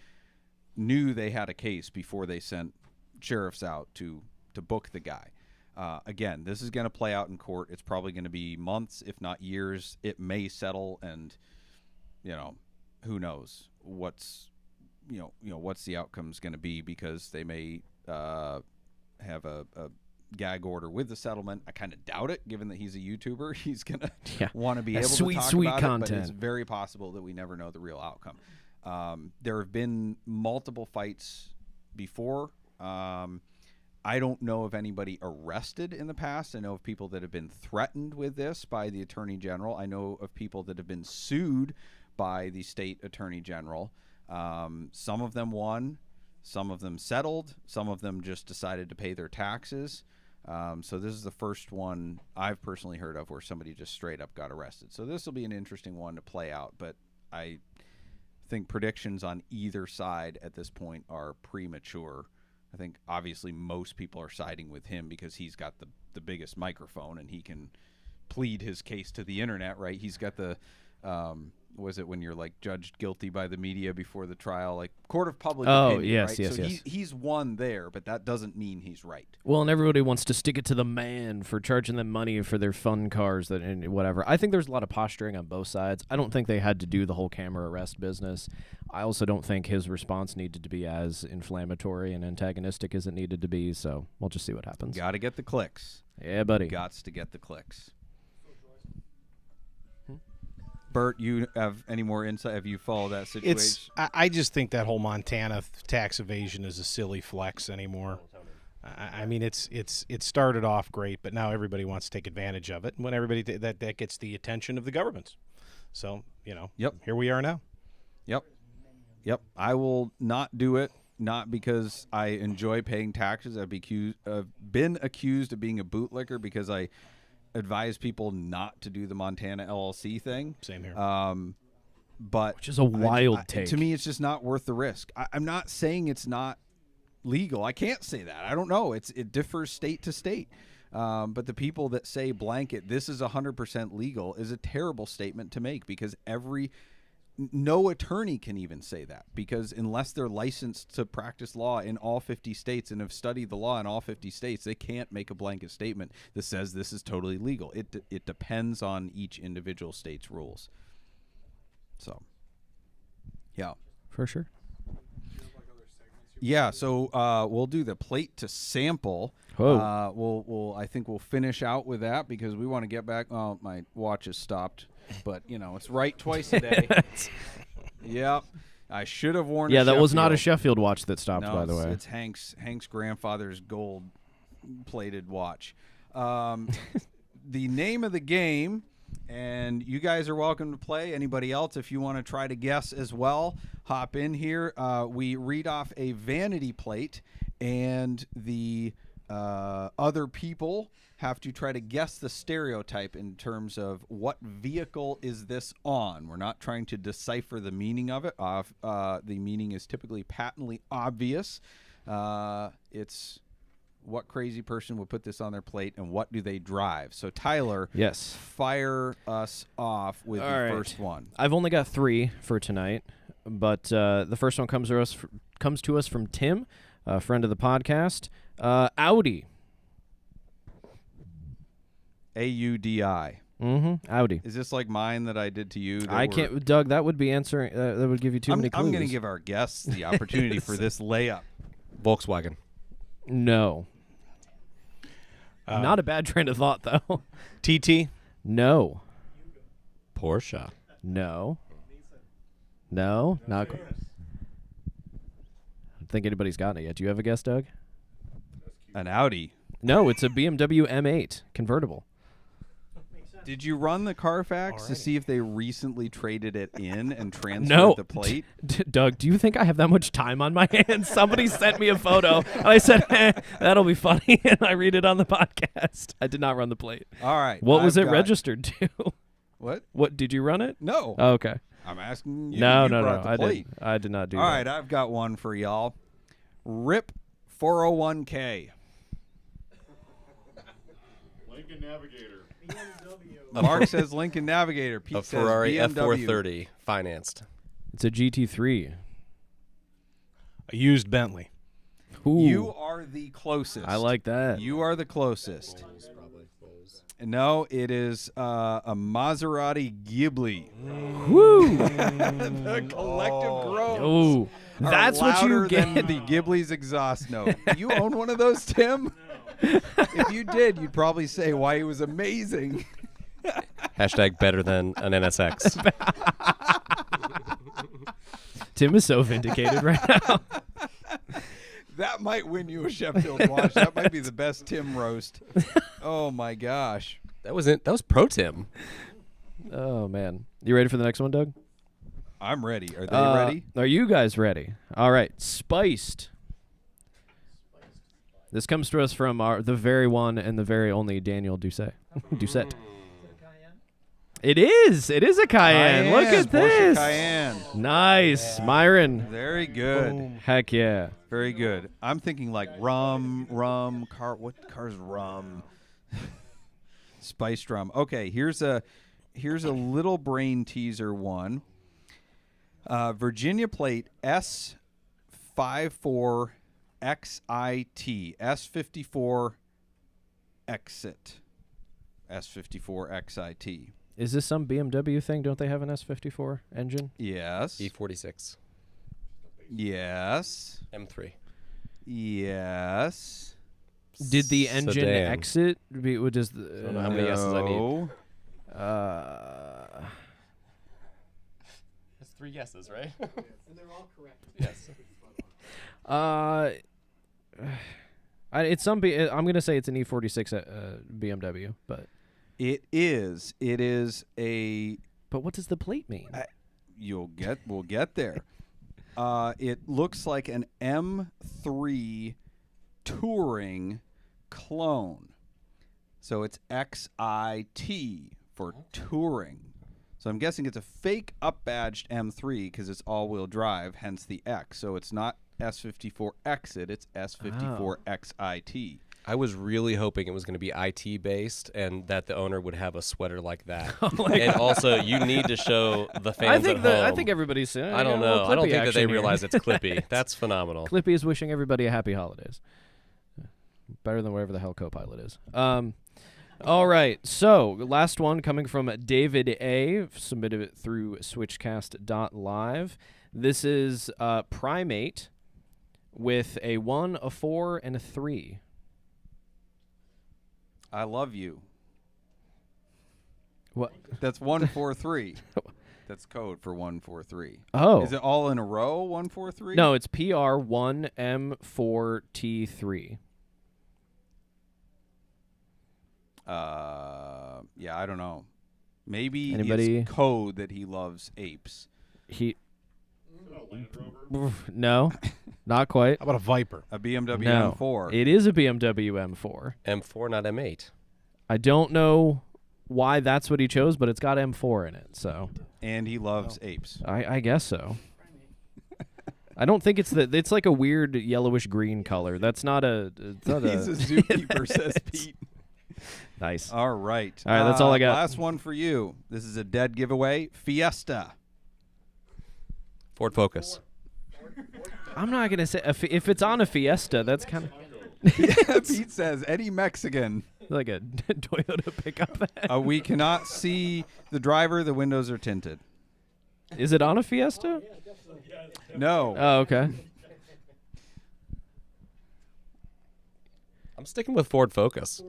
knew they had a case before they sent sheriffs out to book the guy. Again, this is going to play out in court. It's probably going to be months, if not years. It may settle, and who knows what's the outcome's going to be, because they may have a gag order with the settlement. I kind of doubt it, given that he's a YouTuber. He's gonna want to be able to talk about content. it, but it's very possible that we never know the real outcome. There have been multiple fights before. I don't know of anybody arrested in the past. I know of people that have been threatened with this by the Attorney General. I know of people that have been sued by the state Attorney General. Some of them won. Some of them settled. Some of them just decided to pay their taxes. So this is the first one I've personally heard of where somebody just straight up got arrested. So this will be an interesting one to play out, but I think predictions on either side at this point are premature. I think obviously most people are siding with him because he's got the biggest microphone and he can plead his case to the internet, right? He's got the was it when you're like judged guilty by the media before the trial, like court of public opinion, yes, right? yes, so yes. He's won there, but that doesn't mean he's right. Well, and everybody wants to stick it to the man for charging them money for their fun cars and whatever. I think there's a lot of posturing on both sides. I don't think they had to do the whole camera arrest business. I also don't think his response needed to be as inflammatory and antagonistic as it needed to be, so we'll just see what happens. Got to get the clicks. Yeah, buddy. Gots to get the clicks. Bert, you have any more insight? Have you followed that situation? I just think that whole Montana tax evasion is a silly flex anymore. I mean, it started off great, but now everybody wants to take advantage of it. And when everybody that gets the attention of the governments, so Yep. Here we are now. Yep. I will not do it, not because I enjoy paying taxes. I've been accused of being a bootlicker because I advise people not to do the Montana LLC thing. Same here. But Which is a wild take. To me, it's just not worth the risk. I'm not saying it's not legal. I can't say that. I don't know. It differs state to state. But the people that say blanket, this is 100% legal, is a terrible statement to make, because no attorney can even say that, because unless they're licensed to practice law in all 50 states and have studied the law in all 50 states, they can't make a blanket statement that says this is totally legal. It depends on each individual state's rules. So, yeah. For sure. Yeah, so we'll do the plate to sample. Whoa. I think we'll finish out with that, because we want to get back. Oh, my watch has stopped, but it's right twice a day. Yep. I should have worn. Yeah, a that was not a Sheffield. Sheffield watch that stopped, No, by the way. It's Hank's grandfather's gold-plated watch. The name of the game. And you guys are welcome to play. Anybody else, if you want to try to guess as well, hop in here. We read off a vanity plate, and the other people have to try to guess the stereotype in terms of what vehicle is this on. We're not trying to decipher the meaning of it. The meaning is typically patently obvious. It's what crazy person would put this on their plate, and what do they drive? So, Tyler, Yes. fire us off with All the right. first one. I've only got 3 for tonight, but the first one comes to us from Tim, a friend of the podcast. Audi. AUDI. Audi. Is this like mine that I did to you? I can't, Doug. That would be answering. That would give you too many clues. I'm going to give our guests the opportunity for this layup. Volkswagen. No. Not a bad train of thought, though. TT. No. Porsche. No. No. Not. I don't think anybody's gotten it yet. Do you have a guess, Doug? An Audi. No, it's a BMW M8 convertible. Did you run the Carfax to see if they recently traded it in and transferred No. the plate? Doug, do you think I have that much time on my hands? Somebody sent me a photo, and I said, that'll be funny, and I read it on the podcast. I did not run the plate. All right. What was I've it got- registered to? What? What, did you run it? No. Oh, okay. I'm asking you. No, You no, brought no. the plate. I did not do All that. right, I've got one for y'all. RIP 401k. Lincoln Navigator. Mark says Lincoln Navigator. Pete A says Ferrari BMW. F430 financed. It's a GT3. A used Bentley. Ooh, You are the closest. I like that. You are the closest. No, it is a Maserati Ghibli. Woo! The collective groans. Ooh, are that's what you louder get. than the Ghibli's exhaust note. You own one of those, Tim? If you did, you'd probably say why he was amazing. Hashtag better than an NSX. Tim is so vindicated right now. That might win you a Sheffield watch. That might be the best Tim roast. Oh my gosh. That was it. That was pro Tim. Oh man, you ready for the next one, Doug? I'm ready. Are they ready? Are you guys ready? All right, spiced. This comes to us from the very one and the very only Daniel Doucette. Doucette. It is. It is a Cayenne. Look at Porsche this. Cayenne. Nice, Myron. Very good. Heck yeah. Very good. I'm thinking like rum, car. What car's rum? Spiced rum. Okay, here's a little brain teaser one. Virginia plate S54XIT. S54 exit. S54XIT. Is this some BMW thing? Don't they have an S54 engine? Yes. E46. Yes. M3. Yes. Did the engine Sedan. exit? Does the, I don't know how many yeses I need. No. That's 3 yeses, right? And they're all correct. Yes. It's some. I'm gonna say it's an E46 BMW, but It is. It is a. but what does the plate mean? We'll get there. It looks like an M3 touring clone. So it's XIT for touring. So I'm guessing it's a fake up-badged M3 because it's all-wheel drive, hence the X. So it's not S54 Exit, it's S54 XIT. I was really hoping it was going to be IT based and that the owner would have a sweater like that. And also, you need to show the fans at home. I think everybody's saying. I don't know. I don't think that they realize it's Clippy. That's phenomenal. Clippy is wishing everybody a happy holidays. Better than whatever the hell Copilot is. All right, so last one coming from David A. Submitted it through SwitchCast.live. This is Primate with a 1, a 4, and a 3. I love you. What? That's 143. That's code for 143. Oh. Is it all in a row, 143? No, it's PR1M4T3. Yeah, I don't know. Maybe Anybody? It's code that he loves apes. No, not quite. How about a Viper? A BMW No, M4. it is a BMW M4. M4, not M8. I don't know why that's what he chose, but it's got M4 in it, so. And he loves apes. I guess so. I don't think it's like a weird yellowish green color. That's not a. It's not He's a zookeeper, says Pete. Nice. All right. All right, that's all I got. Last one for you. This is a dead giveaway. Fiesta. Ford Focus. I'm not gonna say if it's on a Fiesta. That's kind of Pete says Eddie Mexican. like a Toyota pickup. We cannot see the driver. The windows are tinted. Is it on a Fiesta? No. Oh, okay. I'm sticking with Ford Focus.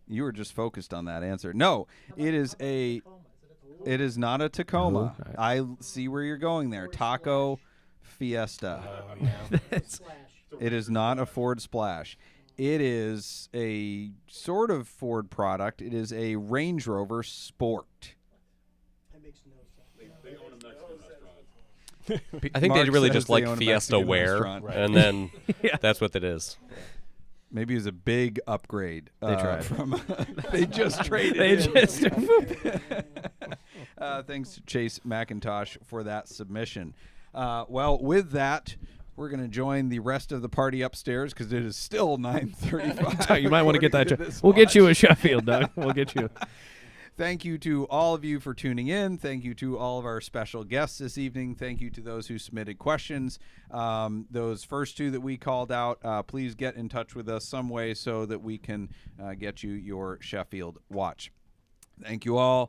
You were just focused on that answer. No, it is not a Tacoma. Oh, I see where you're going there. Taco Fiesta. It is not a Ford Splash. It is a sort of Ford product. It is a Range Rover Sport. I think Mark they really says just they like own a Fiesta Mexican wear, restaurant. and then that's what it is. Maybe it was a big upgrade. They tried. From they just traded. They in. just Thanks to Chase McIntosh for that submission. Well, with that, we're going to join the rest of the party upstairs because it is still 9:35. You might want to get that. according to this We'll get you a watch. Sheffield, Doug. We'll get you. Thank you to all of you for tuning in. Thank you to all of our special guests this evening. Thank you to those who submitted questions. Those first two that we called out, please get in touch with us some way so that we can get you your Sheffield watch. Thank you all.